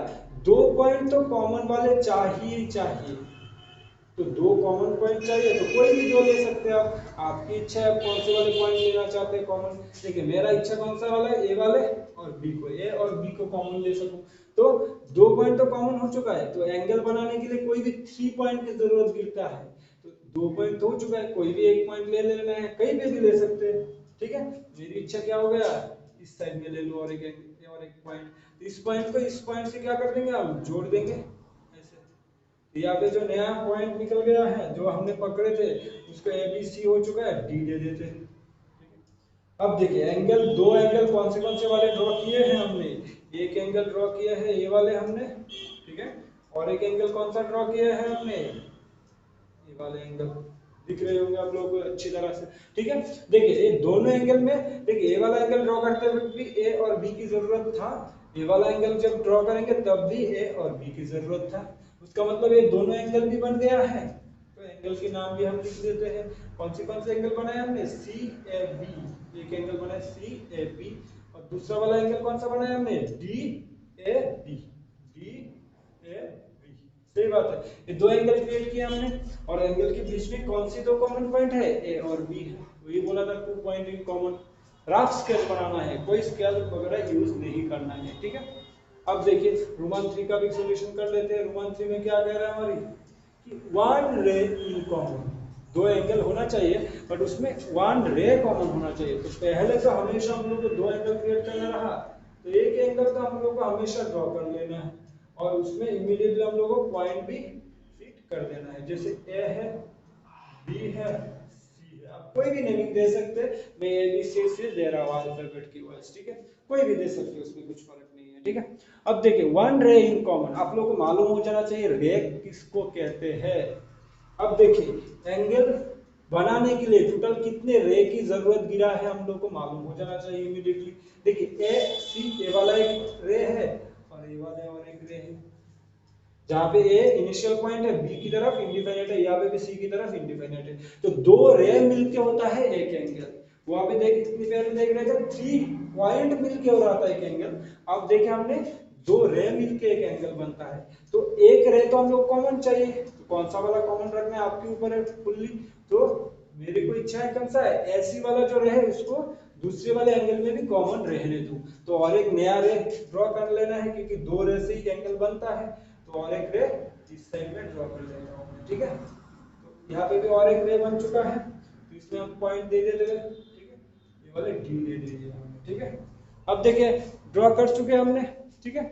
2 पॉइंट तो कॉमन वाले चाहिए, तो 2 कॉमन पॉइंट चाहिए, तो कोई भी दो ले सकते हैं आप, आपकी इच्छा है कौन से वाले पॉइंट लेना चाहते हैं कॉमन, देखिए मेरा इच्छा कौन सा वाला है, ए वाले और बी को, ए और बी को कॉमन ले सकूं, तो 2 पॉइंट तो कॉमन हो चुका है, तो एंगल बनाने के लिए कोई भी 3 पॉइंट की जरूरत गिरता है, तो 2 पॉइंट तो हो चुका है, कोई भी एक पॉइंट ले लेना है, कहीं पे भी ले सकते हैं, ठीक है, मेरी इच्छा क्या हो गया, इस साइड में ले लो और एक पॉइंट, इस पॉइंट को इस पॉइंट से क्या कर देंगे, हम जोड़ देंगे ऐसे। तो यहाँ पे जो नया पॉइंट निकल गया है जो हमने पकड़े थे उसको ए बी सी हो चुका है, डी दे देते हैं। ठीक है, अब देखिए एंगल, दो एंगल कौन से वाले ड्रॉ किए हैं हमने, एक एंगल ड्रॉ किया है ये वाले हमने, ठीक है, और एक एंगल कौन सा ड्रॉ किया है हमने, ये वाले एंगल दिख रहे होंगे आप लोगों को अच्छी तरह से। ठीक है, देखिए ये दोनों एंगल में, देखिए ए वाला एंगल ड्रॉ करते वक्त भी ए और बी की जरूरत था, ये वाला एंगल जब ड्रॉ करेंगे तब भी ए और बी की जरूरत था, उसका मतलब ये दोनों एंगल भी बन गया है। तो एंगल के नाम भी हम लिख देते हैं, कौन से एंगल बनाए हमने, सी ए बी, एक एंगल बना सी ए बी, और दूसरा वाला एंगल कौन सा बनाया हमने, D A B, D A B. सही बात है, ये दो एंगल क्रिएट किया हमने, और एंगल के बीच में कौन सी दो कॉमन पॉइंट है, ए और बी है, वही बोला था 2 point in common. Rough sketch बनाना है, कोई स्केल वगैरह यूज नहीं करना है। ठीक है, अब देखिए रोमन 3 का भी सॉल्यूशन कर लेते हैं। रोमन 3 में क्या कह रहा है हमारी, कि वन रे इन कॉमन, दो एंगल होना चाहिए बट उसमें वन रे कॉमन होना चाहिए। तो पहले तो हमेशा हम लोग को दो एंगल क्रिएट करना रहा, तो एक एंगल तो हम लोग को हमेशा ड्रॉ कर लेना है, और उसमें इमीडिएटली हम लोग को पॉइंट भी फिट कर देना है, जैसे ए है, बी है, सी है। आप कोई भी नेमिंग दे सकते हैं, मैं ए बी सी से दे रहा हूँ अल्फाबेट की वाइज, ठीक है, कोई भी दे सकते हैं, उसमें कुछ फर्क नहीं है। ठीक है, अब देखिए वन रे इन कॉमन, आप लोगों को मालूम हो जाना चाहिए रे किसको कहते हैं। अब देखिए एंगल बनाने के लिए टोटल कितने रे की जरूरत गिरा है हम लोग को मालूम हो जाना चाहिए इमीडिएटली। देखिए ए सी, ए वाला एक रे है और ए वाला और एक रे है, जहां पे ए इनिशियल पॉइंट है, बी की तरफ इंडिफिनिट है, यहाँ पे भी सी की तरफ इंडिफिनिट है, तो दो रे मिलके होता है एक एंगल। वहां पे देख इतनी पहले देख रहे थे 3 पॉइंट मिलके हो रहा था एक एंगल, अब देखे हमने दो रे मिलके एक एंगल बनता है। तो एक रे तो हम लोग कॉमन चाहिए, तो कौन सा वाला कॉमन रखना है आपके ऊपर है फुल्ली। तो मेरी को इच्छा है कौन सा है, ऐसी वाला जो रे है उसको दूसरे वाले एंगल में भी कॉमन रहने दूं, तो और एक नया रे ड्रॉ कर लेना है, क्योंकि दो रे से ही एंगल बनता है। तो और एक रे इस साइड में ड्रॉ कर लेता हूं, ठीक है, तो यहाँ पे भी और एक रे बन चुका है, तो इसमें हम पॉइंट दे देते हैं। ठीक है, ये वाले डी दे दीजिए हमने। ठीक है, अब देखिए ड्रॉ कर चुके हमने। ठीक है,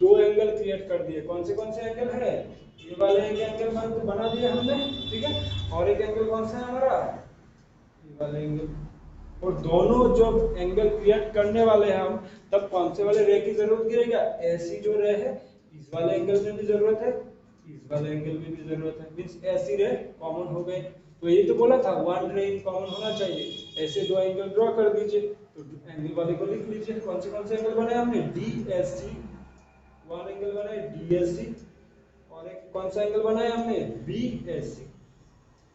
दो एंगल क्रिएट कर दिए, कौन से एंगल है, ये वाले एक एंगल बना दिए हमने। ठीक है, और एक एंगल कौन सा है हमारा, ये वाले एंगल। और दोनों जो एंगल क्रिएट करने वाले हैं हम, तब कौन से वाले रे की जरूरत गिरेगा, ऐसी जो रे है इस वाले एंगल में भी जरूरत है, इस वाले एंगल में भी जरूरत है, मींस ऐसी रे कॉमन हो गए। तो ये तो बोला था वन रे इन कॉमन होना चाहिए, ऐसे दो एंगल ड्रॉ कर दीजिए। तो एंगल वाले को लिख लीजिए, कौन से एंगल बनाए हमने, D S C, one angle बनाए डी एस सी, और एक कौन सा एंगल बनाया हमने, बी एस सी।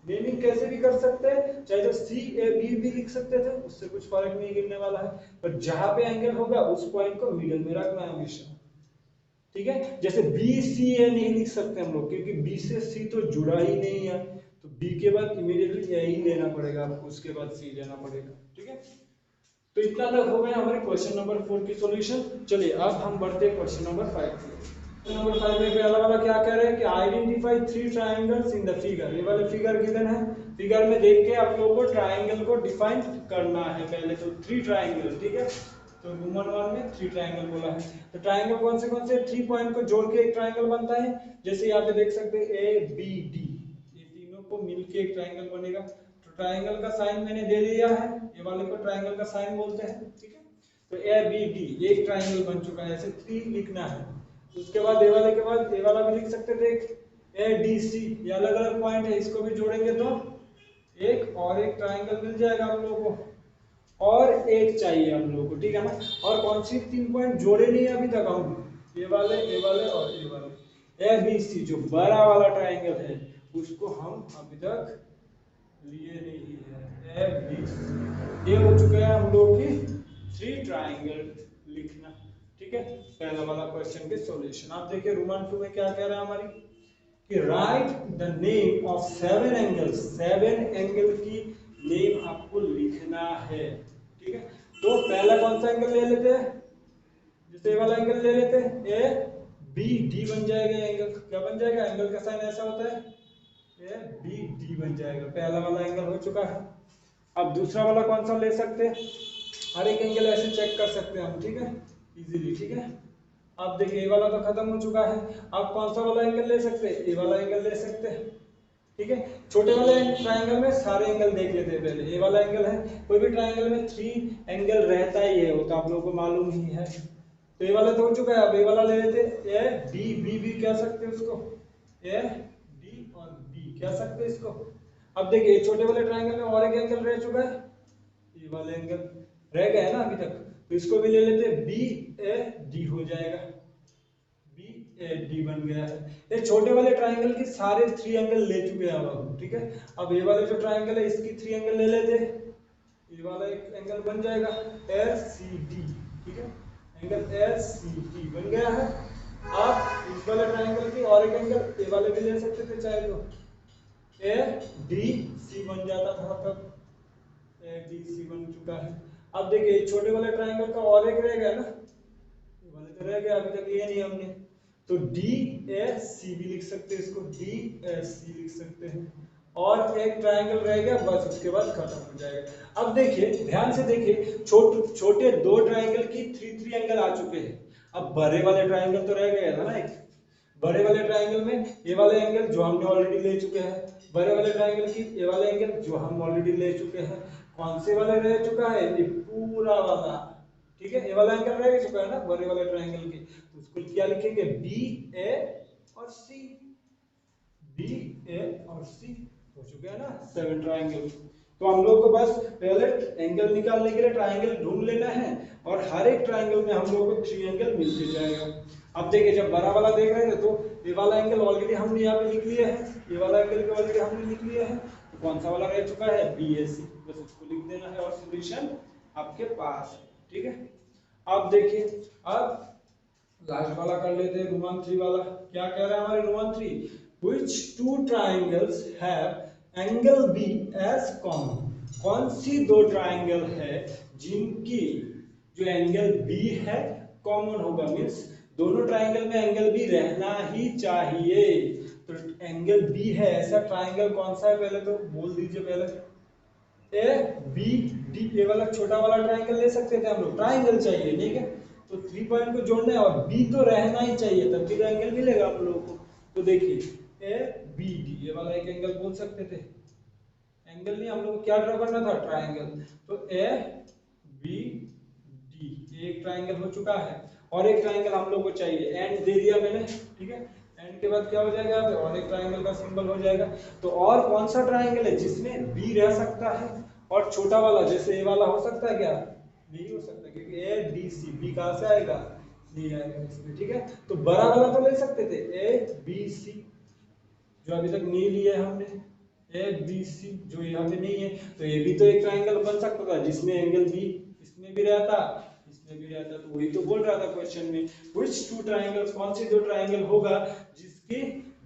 नेमिंग कैसे भी कर सकते हैं, चाहे तो सी ए बी भी लिख सकते थे, उससे कुछ फर्क नहीं गिरने वाला है, पर जहां पे एंगल होगा उस पॉइंट को मिडिल में रखना है हमेशा। ठीक है, जैसे बी सी ए नहीं लिख सकते हम लोग, क्योंकि बी से सी तो जुड़ा ही नहीं है, तो बी के बाद इमीडिएटली ए ही लेना पड़ेगा आपको, उसके बाद सी लेना पड़ेगा। ठीक है, तो इतना तक हो गया हमारे क्वेश्चन नंबर 4 की सॉल्यूशन। चलिए अब हम बढ़ते हैं क्वेश्चन नंबर 5 की। क्वेश्चन नंबर 5 में पहला वाला क्या कह रहे हैं कि identify 3 triangles in the figure. ये वाले फिगर गिवन है, फिगर में देख के आप लोगों को ट्रायंगल को डिफाइन करना है पहले। तो 3 ट्रायंगल, ठीक है, तो रोमन 1 में 3 ट्रायंगल बोला है। तो ट्रायंगल कौन से 3 पॉइंट को जोड़ के एक ट्रायंगल बनता है, जैसे यहाँ पे देख सकते हैं ए बी डी, ये तीनों को मिलके एक ट्रायंगल बनेगा। तो ट्रायंगल का साइन मैंने दे दिया है, ये वाले को ट्रायंगल का साइन बोलते हैं। ठीक है, तो ए बी डी एक ट्रायंगल बन चुका है, ऐसे 3 लिखना है। उसके बाद ए वाले के बाद ए वाला भी लिख सकते थे, ए डी सी, ये अलग अलग पॉइंट है, इसको भी जोड़ेंगे तो एक और एक ट्रायंगल मिल जाएगा हम लोगों को, और एक चाहिए हम लोगों को। ठीक है ना, और कौन सी 3 पॉइंट जोड़े नहीं अभी तक हम, ये वाले और ये वाले। ए बी सी जो बड़ा वाला ट्रायंगल है उसको हम अभी तक लिए नहीं है, ए बी सी, ये हो चुका है हम लोगों की 3 ट्रायंगल लिखना। ठीक है, पहला वाला क्वेश्चन के सॉल्यूशन। आप देखिए रोमन 2 में क्या कह रहा है हमारी, कि right the name of 7 angles, 7 angle की नेम आपको लिखना है। ठीक है, तो पहला कौन सा एंगल ले लेते हैं, जैसे वाला एंगल ले लेते हैं, ए बी डी बन जाएगा एंगल, क्या बन जाएगा, एंगल का साइन ऐसा होता है, ए बी डी बन जाएगा, पहला वाला एंगल हो चुका है। अब दूसरा वाला कौन सा ले सकते हैं, हर एक एंगल ऐसे चेक कर सकते हैं हम, ठीक है, इजीली, ठीक है। अब देखिए ये वाला तो खत्म हो चुका है, अब कौन सा वाला एंगल ले सकते हैं, ये वाला एंगल ले सकते हैं, ठीक है। छोटे वाले ट्रायंगल में सारे एंगल देख लेते हैं पहले। ये वाला एंगल है, कोई भी ट्रायंगल में 3 एंगल रहता ही है, वो तो आप लोगों को मालूम ही है। तो ये वाला तो हो चुका है, अब ये वाला ले लेते हैं, ए डी बी भी कह सकते हैं उसको, ए डी और बी कह सकते हैं इसको। अब देखिए छोटे वाले ट्रायंगल में और एक एंगल रह चुका है, ये वाला एंगल रह गया है ना अभी तक, तो इसको भी ले लेते हैं, बी ए डी हो जाएगा, बी ए डी बन गया है। ये छोटे वाले ट्रायंगल के सारे 3 एंगल ले चुके हैं अब हम, ठीक है। अब ये वाले जो ट्रायंगल है इसकी 3 एंगल ले लेते हैं, ये वाला एक एंगल बन जाएगा एस सी डी, ठीक है, एंगल एस सी डी बन गया है। आप इस वाले ट्रायंगल की और एक एंगल ये वाले भी ले सकते थे चाहे तो, ए डी सी बन जाता था तब, ए डी सी बन चुका है। अब देखिए छोटे वाले ट्रायंगल का और एक रह गया ना, ये वाले तो रह गया, अभी तक ये नहीं हमने, तो डी ए सी भी लिख सकते हैं इसको, डी ए सी लिख सकते हैं, और एक ट्रायंगल रह गया बस, उसके बाद खत्म हो जाएगा। अब देखिए ध्यान से देखिए, छोटे 2 ट्रायंगल की 3 एंगल आ चुके हैं। अब बड़े वाले ट्रायंगल तो रह गया था ना एक, बड़े वाले ट्रायंगल में ये वाले एंगल जो हमने ऑलरेडी ले चुके हैं, बड़े वाले ट्रायंगल की ये वाले एंगल जो हम ऑलरेडी ले चुके हैं, कौन से वाले रह चुका है, ये पूरा वाला, ठीक है, ये वाला एंगल रह चुका है ना बड़े वाले ट्रायंगल के, तो उसको क्या लिखेंगे, बी ए और सी, बी ए और सी हो चुके हैं ना 7 ट्रायंगल। तो हम लोग को बस पहले एंगल निकालने के लिए ट्रायंगल ढूंढ लेना है, और हर एक ट्रायंगल में हम लोग को 3 एंगल मिलते जाएगा। अब देखिए जब बड़ा वाला देख रहे थे तो ये वाला एंगल ऑलरेडी हमने यहाँ पे लिख लिया है, ये वाला एंगल भी ऑलरेडी हमने लिख लिया है, तो कौन सा वाला रह चुका है, बी ए सी, बस उसको लिख देना है और सॉल्यूशन आपके पास है, ठीक है। अब देखिए अब लास्ट वाला कर लेते हैं, रोमन 3 वाला। क्या कह रहा है हमारे Roman 3, which 2 triangles have angle B as common, कौन सी 2 ट्रायंगल है जिनकी जो एंगल B है कॉमन होगा, मींस दोनों ट्रायंगल में एंगल B रहना ही चाहिए। तो एंगल B है ऐसा ट्रायंगल कौन सा है, पहले तो बोल दीजिए, पहले ए बी डी, ये वाला छोटा वाला ट्रायंगल ले सकते थे हम लोग, ट्रायंगल चाहिए, ठीक है, तो 3 पॉइंट को जोड़ना है और बी तो रहना ही चाहिए, तब भी एंगल मिलेगा हम लोगों को। तो देखिए ए बी डी, ये वाला एक एंगल बोल सकते थे, एंगल नहीं, हम लोग को क्या ड्रॉ करना था, ट्रायंगल, तो ए बी डी एक ट्रायंगल हो चुका है, और एक ट्रायंगल हम लोग को चाहिए, एंड दे दिया मैंने, ठीक है, एंड के बाद क्या हो जाएगा, और एक ट्रायंगल का सिंबल हो जाएगा। तो और कौन सा ट्रायंगल है जिसमें बी रह सकता है और छोटा वाला जैसे ए वाला हो सकता है, क्या नहीं हो सकता, क्योंकि ए डी सी, बी कहां से आएगा, नहीं आएगा इसमें, ठीक है। तो बड़ा वाला तो ले सकते थे ए बी सी, जो अभी तक नहीं लिया है हमने, ए बी सी जो यहाँ पे नहीं है, तो ये भी तो एक ट्रायंगल बन सकता था जिसमें एंगल बी इसमें भी रहता, इसमें भी रहता, तो वही तो बोल रहा था क्वेश्चन में, which 2 triangles, कौन सी 2 ट्रायंगल होगा जिसके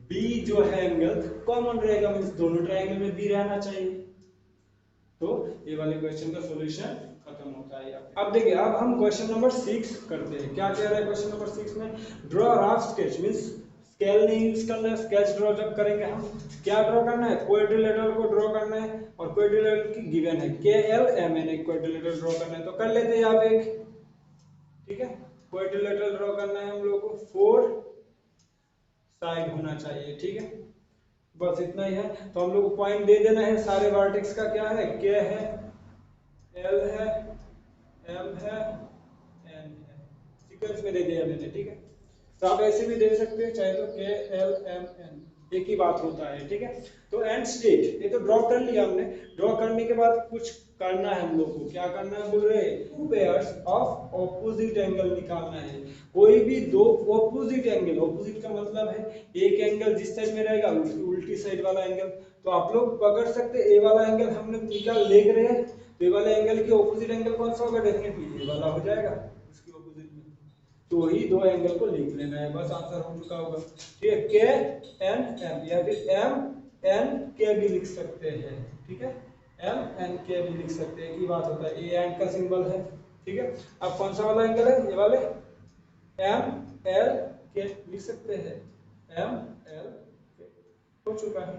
बी जो है एंगल कॉमन रहेगा, मींस दोनों ट्रायंगल में बी रहना चाहिए। तो ये वाले क्वेश्चन का सॉल्यूशन खत्म होता है यहाँ पे। अब देखिए अब हम क्वेश्चन नंबर 6 करते हैं। क्या कह रहा है क्वेश्चन नंबर 6 में, draw rough sketch, means scale नहीं यूज करना है, स्केच ड्रॉ जब करेंगे हम क्या ड्रॉ करना है, क्वाड्रिलेटरल को ड्रॉ करना है, और क्वाड्रिलेटरल की गिवन है के एल एम एन, एक क्वाड्रिलेटरल ड्रॉ करना है, तो कर लेते हैं यहाँ पे एक, ठीक है, क्वाड्रिलेटरल ड्रॉ करना है हम लोग को, 4 साइड होना चाहिए, ठीक है, बस इतना ही है। तो हम लोग को पॉइंट दे देना है, सारे वर्टेक्स का क्या है, के है, एल है, एम है, एन है, सीक्वेंस में दे दिया मैंने, ठीक है। तो आप ऐसे भी दे सकते हैं चाहे तो, के एल एम एन एक ही बात होता है, ठीक है। तो एंड स्टेट ये तो ड्रॉ कर लिया हमने, ड्रॉ करने के बाद कुछ करना है हम लोग को, क्या करना है बोल रहे हैं, 2 पेयर्स ऑफ ऑपोजिट एंगल निकालना है, कोई भी 2 ऑपोजिट एंगल, ऑपोजिट का मतलब है एक एंगल जिस साइड में रहेगा उल्टी साइड वाला एंगल, तो आप लोग पकड़ सकते हैं, ए वाला एंगल हमने निकाल ले रहे हैं, तो ये वाले एंगल के ऑपोजिट एंगल कौन सा होगा, डेफिनेटली ये वाला हो जाएगा उसके ऑपोजिट में, तो वही 2 एंगल को लिख लेना है, बस आंसर हो चुका होगा, ठीक है। के एन एम, या फिर एम एन के भी लिख सकते हैं, ठीक है, एम एन के भी लिख सकते हैं, एक ही बात होता है, ए एंड का सिंबल है, ठीक है। अब कौन सा वाला एंगल है, ये वाले एम एल के लिख सकते हैं, एम एल के हो चुका है,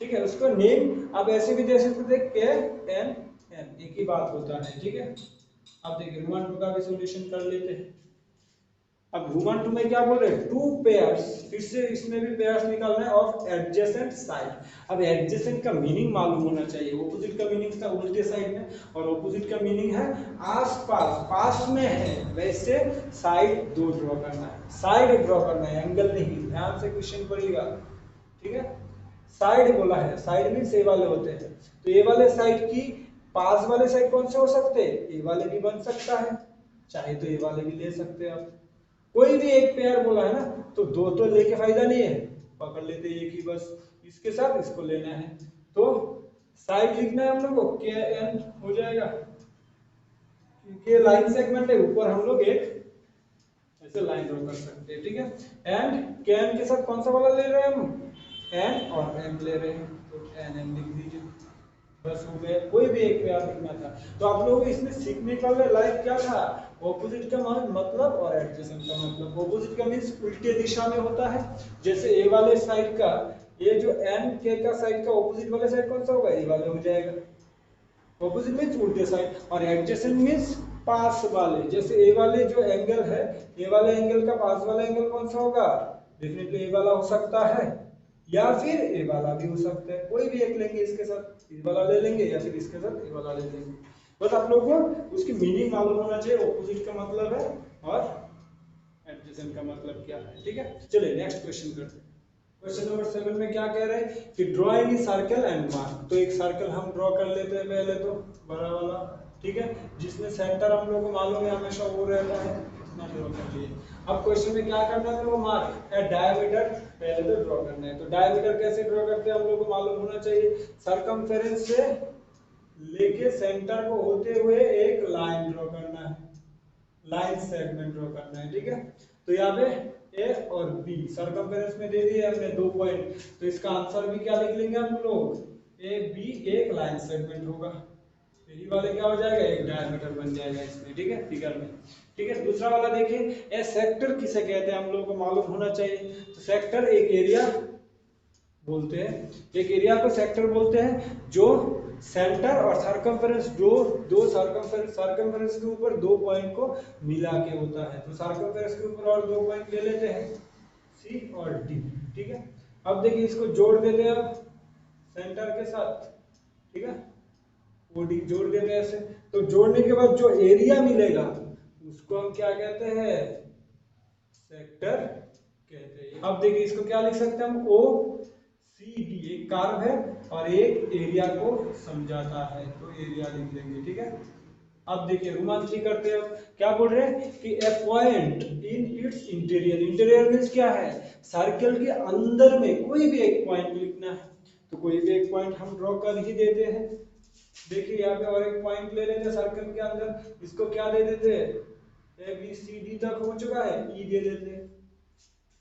ठीक है। उसको नेम आप ऐसे भी दे सकते थे, के एन एन, एक ही बात होता है, ठीक है। अब देखिए रूमन 2 का भी सॉल्यूशन कर लेते हैं। अब रूमन 2 में क्या बोल रहे हैं, टू पेयर्स, फिर से इसमें भी पेयर्स निकालना है ऑफ एडजेसेंट साइड। अब एडजेसेंट का मीनिंग मालूम होना चाहिए, ऑपोजिट का मीनिंग था उल्टे साइड में, और ऑपोजिट का मीनिंग है आस-पास, पास में है, वैसे साइड दो ड्रॉ करना है, साइड ड्रॉ करना है, एंगल नहीं। ध्यान से क्वेश्चन पढ़िएगा, ठीक है। साइड बोला है, साइड मींस ए वाले होते हैं, तो ए वाले साइड की पास वाले साइड कौन से हो सकते हैं, ए वाले भी बन सकता है, चाहे तो ए वाले भी ले सकते हैं आप। कोई भी एक पेयर बोला है ना, तो दो तो लेके फायदा नहीं है, पकड़ लेते एक ही बस, इसके साथ इसको लेना है। तो साइड लिखना है हम लोग को, के एन हो जाएगा, क्योंकि लाइन सेगमेंट है, ऊपर हम लोग एक ऐसे लाइन ड्रॉ कर सकते हैं, ठीक है। एंड के एन के साथ कौन सा वाला ले रहे हैं हम, एन और एम ले रहे हैं, तो एन एम लिख दीजिए, बस हो गया। कोई भी एक पेयर लिखना था। तो आप लोगों को इसमें सीखने का लाइक क्या था, ऑपोजिट का मतलब और एडजेसेंट का मतलब। ऑपोजिट का मींस उल्टे दिशा में होता है, जैसे ए वाले साइड का, ये जो एन के का साइड का ऑपोजिट वाले साइड कौन सा होगा, ए वाले हो जाएगा। ऑपोजिट मींस उल्टे साइड, और एडजेसेंट मींस पास वाले, जैसे ए वाले जो एंगल है, ए वाले एंगल का पास वाला एंगल कौन सा होगा, डेफिनेटली ए वाला हो सकता है, या फिर ए वाला भी हो सकता है, कोई भी एक लेंगे, इसके साथ ए वाला ले लेंगे या फिर इसके साथ ए वाला ले लेंगे। बस आप लोगों को उसकी मीनिंग मालूम होना चाहिए, ऑपोजिट का मतलब है और एडजेसेंट का मतलब क्या है, ठीक है। चलिए नेक्स्ट क्वेश्चन करते हैं। क्वेश्चन नंबर 7 में क्या कह रहे हैं कि draw any circle and mark. तो एक सर्कल हम ड्रॉ कर लेते हैं पहले, तो बड़ा वाला, ठीक है, जिसमें सेंटर हम लोग को मालूम है हमेशा वो रहता है, इतना ड्रॉ कर लिए। अब क्वेश्चन में क्या करना है, वो मार्क या डायमीटर पहले तो ड्रॉ करना है। तो डायमीटर कैसे ड्रॉ करते हैं हम लोग को मालूम होना चाहिए, सरकमफेरेंस से लेके सेंटर को होते हुए एक लाइन ड्रॉ करना है, लाइन सेगमेंट ड्रॉ करना है, ठीक है। तो यहाँ पे ए और बी सरकमफेरेंस में दे दिए हमने 2 पॉइंट, तो इसका आंसर भी क्या लिख लेंगे हम लोग, ए बी एक लाइन सेगमेंट होगा, तो ये वाले क्या हो जाएगा, एक डायमीटर बन जाएगा इसमें, ठीक है, फिगर में, ठीक है। दूसरा वाला देखिए, ए सेक्टर किसे कहते हैं हम लोगों को मालूम होना चाहिए। तो सेक्टर एक एरिया बोलते हैं, एक एरिया को सेक्टर बोलते हैं जो सेंटर और सरकमफेरेंस, दो सरकमफेरेंस के ऊपर 2 पॉइंट को मिला के होता है। तो सरकमफेरेंस के ऊपर और 2 पॉइंट ले लेते हैं, सी और डी, ठीक है। अब देखिए इसको जोड़ देते हैं अब सेंटर के साथ, ठीक है, वो डी जोड़ देते हैं ऐसे। तो जोड़ने के बाद जो एरिया मिलेगा उसको हम क्या कहते हैं, सेक्टर कहते हैं। अब देखिए इसको क्या लिख सकते हैं हम, ओ सी डी, एक कर्व है और एक एरिया को समझाता है, तो एरिया लिख देंगे, ठीक है। अब देखिए रोमन 3 करते हैं। क्या बोल रहे हैं कि a point in its interior, interior means क्या है, सर्कल के अंदर में कोई भी एक पॉइंट लिखना है, तो कोई भी एक पॉइंट हम ड्रॉ कर ही देते हैं। देखिए यहाँ पे और एक पॉइंट ले लेते हैं सर्कल के अंदर, इसको क्या दे देते हैं, ए बी सी डी तक हो चुका है, ई दे देते हैं।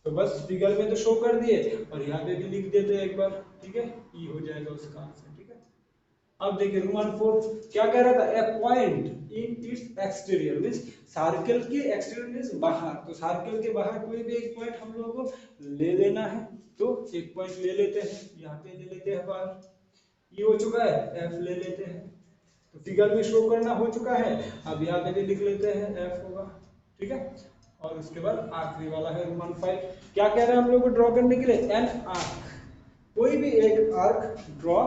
तो बस फिगर में तो शो कर दिए और यहाँ पे भी लिख देते हैं एक बार, ठीक है, ई हो जाएगा उसका आंसर, ठीक है। अब देखिए रोमन 4 क्या कह रहा था, a point in its exterior means circle के एक्सटीरियर मींस बाहर, तो सर्कल के बाहर कोई भी एक पॉइंट हम लोगों को ले लेना है, तो एक पॉइंट ले लेते हैं, यहाँ पे ले लेते हैं बाहर, ये हो चुका है, एफ ले लेते हैं, तो फिगर में शो करना हो चुका है। अब यहाँ पे भी लिख लेते हैं, एफ होगा, ठीक है। और उसके बाद आखिरी वाला है रोमन 5, क्या कह रहे हैं हम लोग को ड्रॉ करने के लिए, एन आर्क, कोई भी एक आर्क ड्रॉ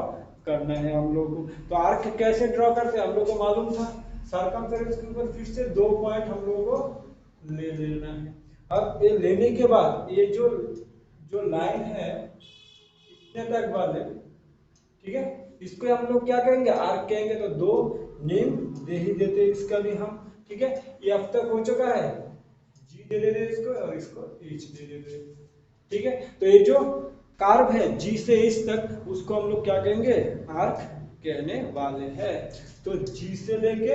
करना है हम लोग को। तो आर्क कैसे ड्रॉ करते हैं हम लोग को मालूम था, सरकमफेरेंस के ऊपर फिर से 2 पॉइंट हम लोग को ले लेना है। अब ये लेने के बाद ये जो लाइन है इतने तक वाले, ठीक है, इसको हम लोग क्या कहेंगे, आर्क कहेंगे। तो 2 नेम दे ही देते इसका भी हम, ठीक है। ये अब तक हो चुका है, जी दे देते इसको और इसको एच दे देते, ठीक है। तो ये जो कार्व है जी से एच तक, उसको हम लोग क्या कहेंगे, आर्क कहने वाले हैं। तो जी से लेके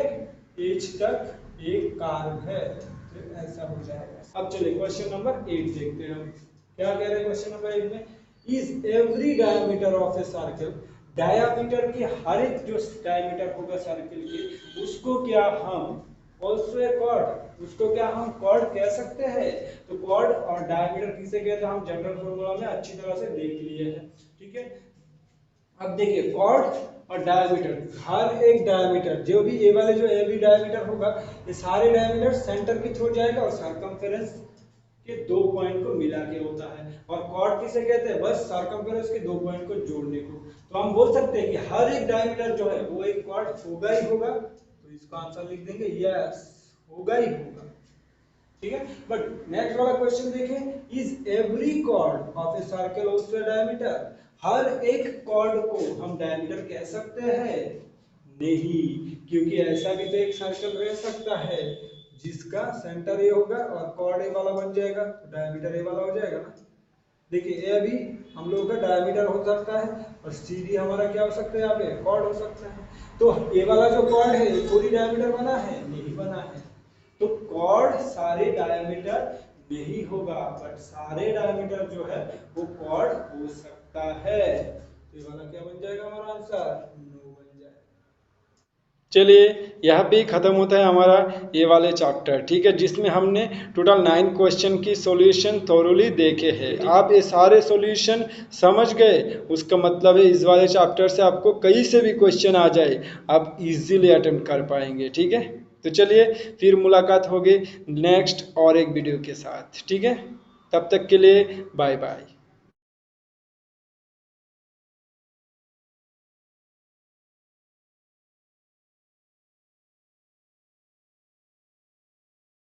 एच तक एक कार्व है, तो ऐसा हो जाएगा। अब चलिए क्वेश्चन नंबर 8 देखते हैं हम, क्या कह रहे हैं क्वेश्चन नंबर 8 में, is every diameter of a circle, diameter की हर एक जो डायमीटर होगा सर्कल की, उसको क्या हम ऑल्सो ए कॉर्ड, उसको क्या हम कॉर्ड कह सकते हैं। तो कॉर्ड और डायमीटर किसे कहते हैं हम जनरल फॉर्मूला में अच्छी तरह से देख लिए हैं, ठीक है। अब देखिए कॉर्ड और डायमीटर, हर एक डायमीटर जो भी ए वाले जो ए बी डायमीटर होगा, ये सारे डायमीटर सेंटर के थ्रू जाएगा और सरकमफेरेंस के दो पॉइंट को मिला के होता है। और कॉर्ड किसे कहते हैं? बस सरकमफेरेंस के दो पॉइंट को जोड़ने को। तो हम बोल सकते हैं कि हर एक डायमीटर जो है वो एक कॉर्ड होगा ही होगा। तो इसका आंसर लिख देंगे यस, होगा ही होगा। ठीक है, बट नेक्स्ट वाला क्वेश्चन देखें, is every chord of a circle also diameter? हर एक कॉर्ड को हम डायमीटर कह सकते हैं? नहीं, क्योंकि ऐसा भी तो एक सर्कल रह सकता है जिसका सेंटर ए होगा और कॉर्ड ए वाला बन जाएगा, तो डायमीटर ए वाला हो जाएगा ना। देखिए ए अभी हम लोगों का डायमीटर हो सकता है और सी डी हमारा क्या हो सकता है, यहाँ पे कॉर्ड हो सकता है। तो ए वाला जो कॉर्ड है पूरी डायमीटर बना है? नहीं बना है। तो कॉर्ड सारे डायमीटर नहीं होगा, बट सारे डायमीटर जो है वो कॉर्ड हो सकता है। तो ये वाला क्या बन जाएगा हमारा आंसर? नो बन जाएगा। चलिए यहाँ पे ही ख़त्म होता है हमारा ये वाले चैप्टर, ठीक है, जिसमें हमने टोटल 9 क्वेश्चन की सॉल्यूशन थोरोली देखे हैं। आप ये सारे सॉल्यूशन समझ गए, उसका मतलब है इस वाले चैप्टर से आपको कहीं से भी क्वेश्चन आ जाए आप इजीली अटेम्प्ट कर पाएंगे, ठीक है। तो चलिए फिर मुलाकात होगी नेक्स्ट और एक वीडियो के साथ, ठीक है। तब तक के लिए बाय बाय।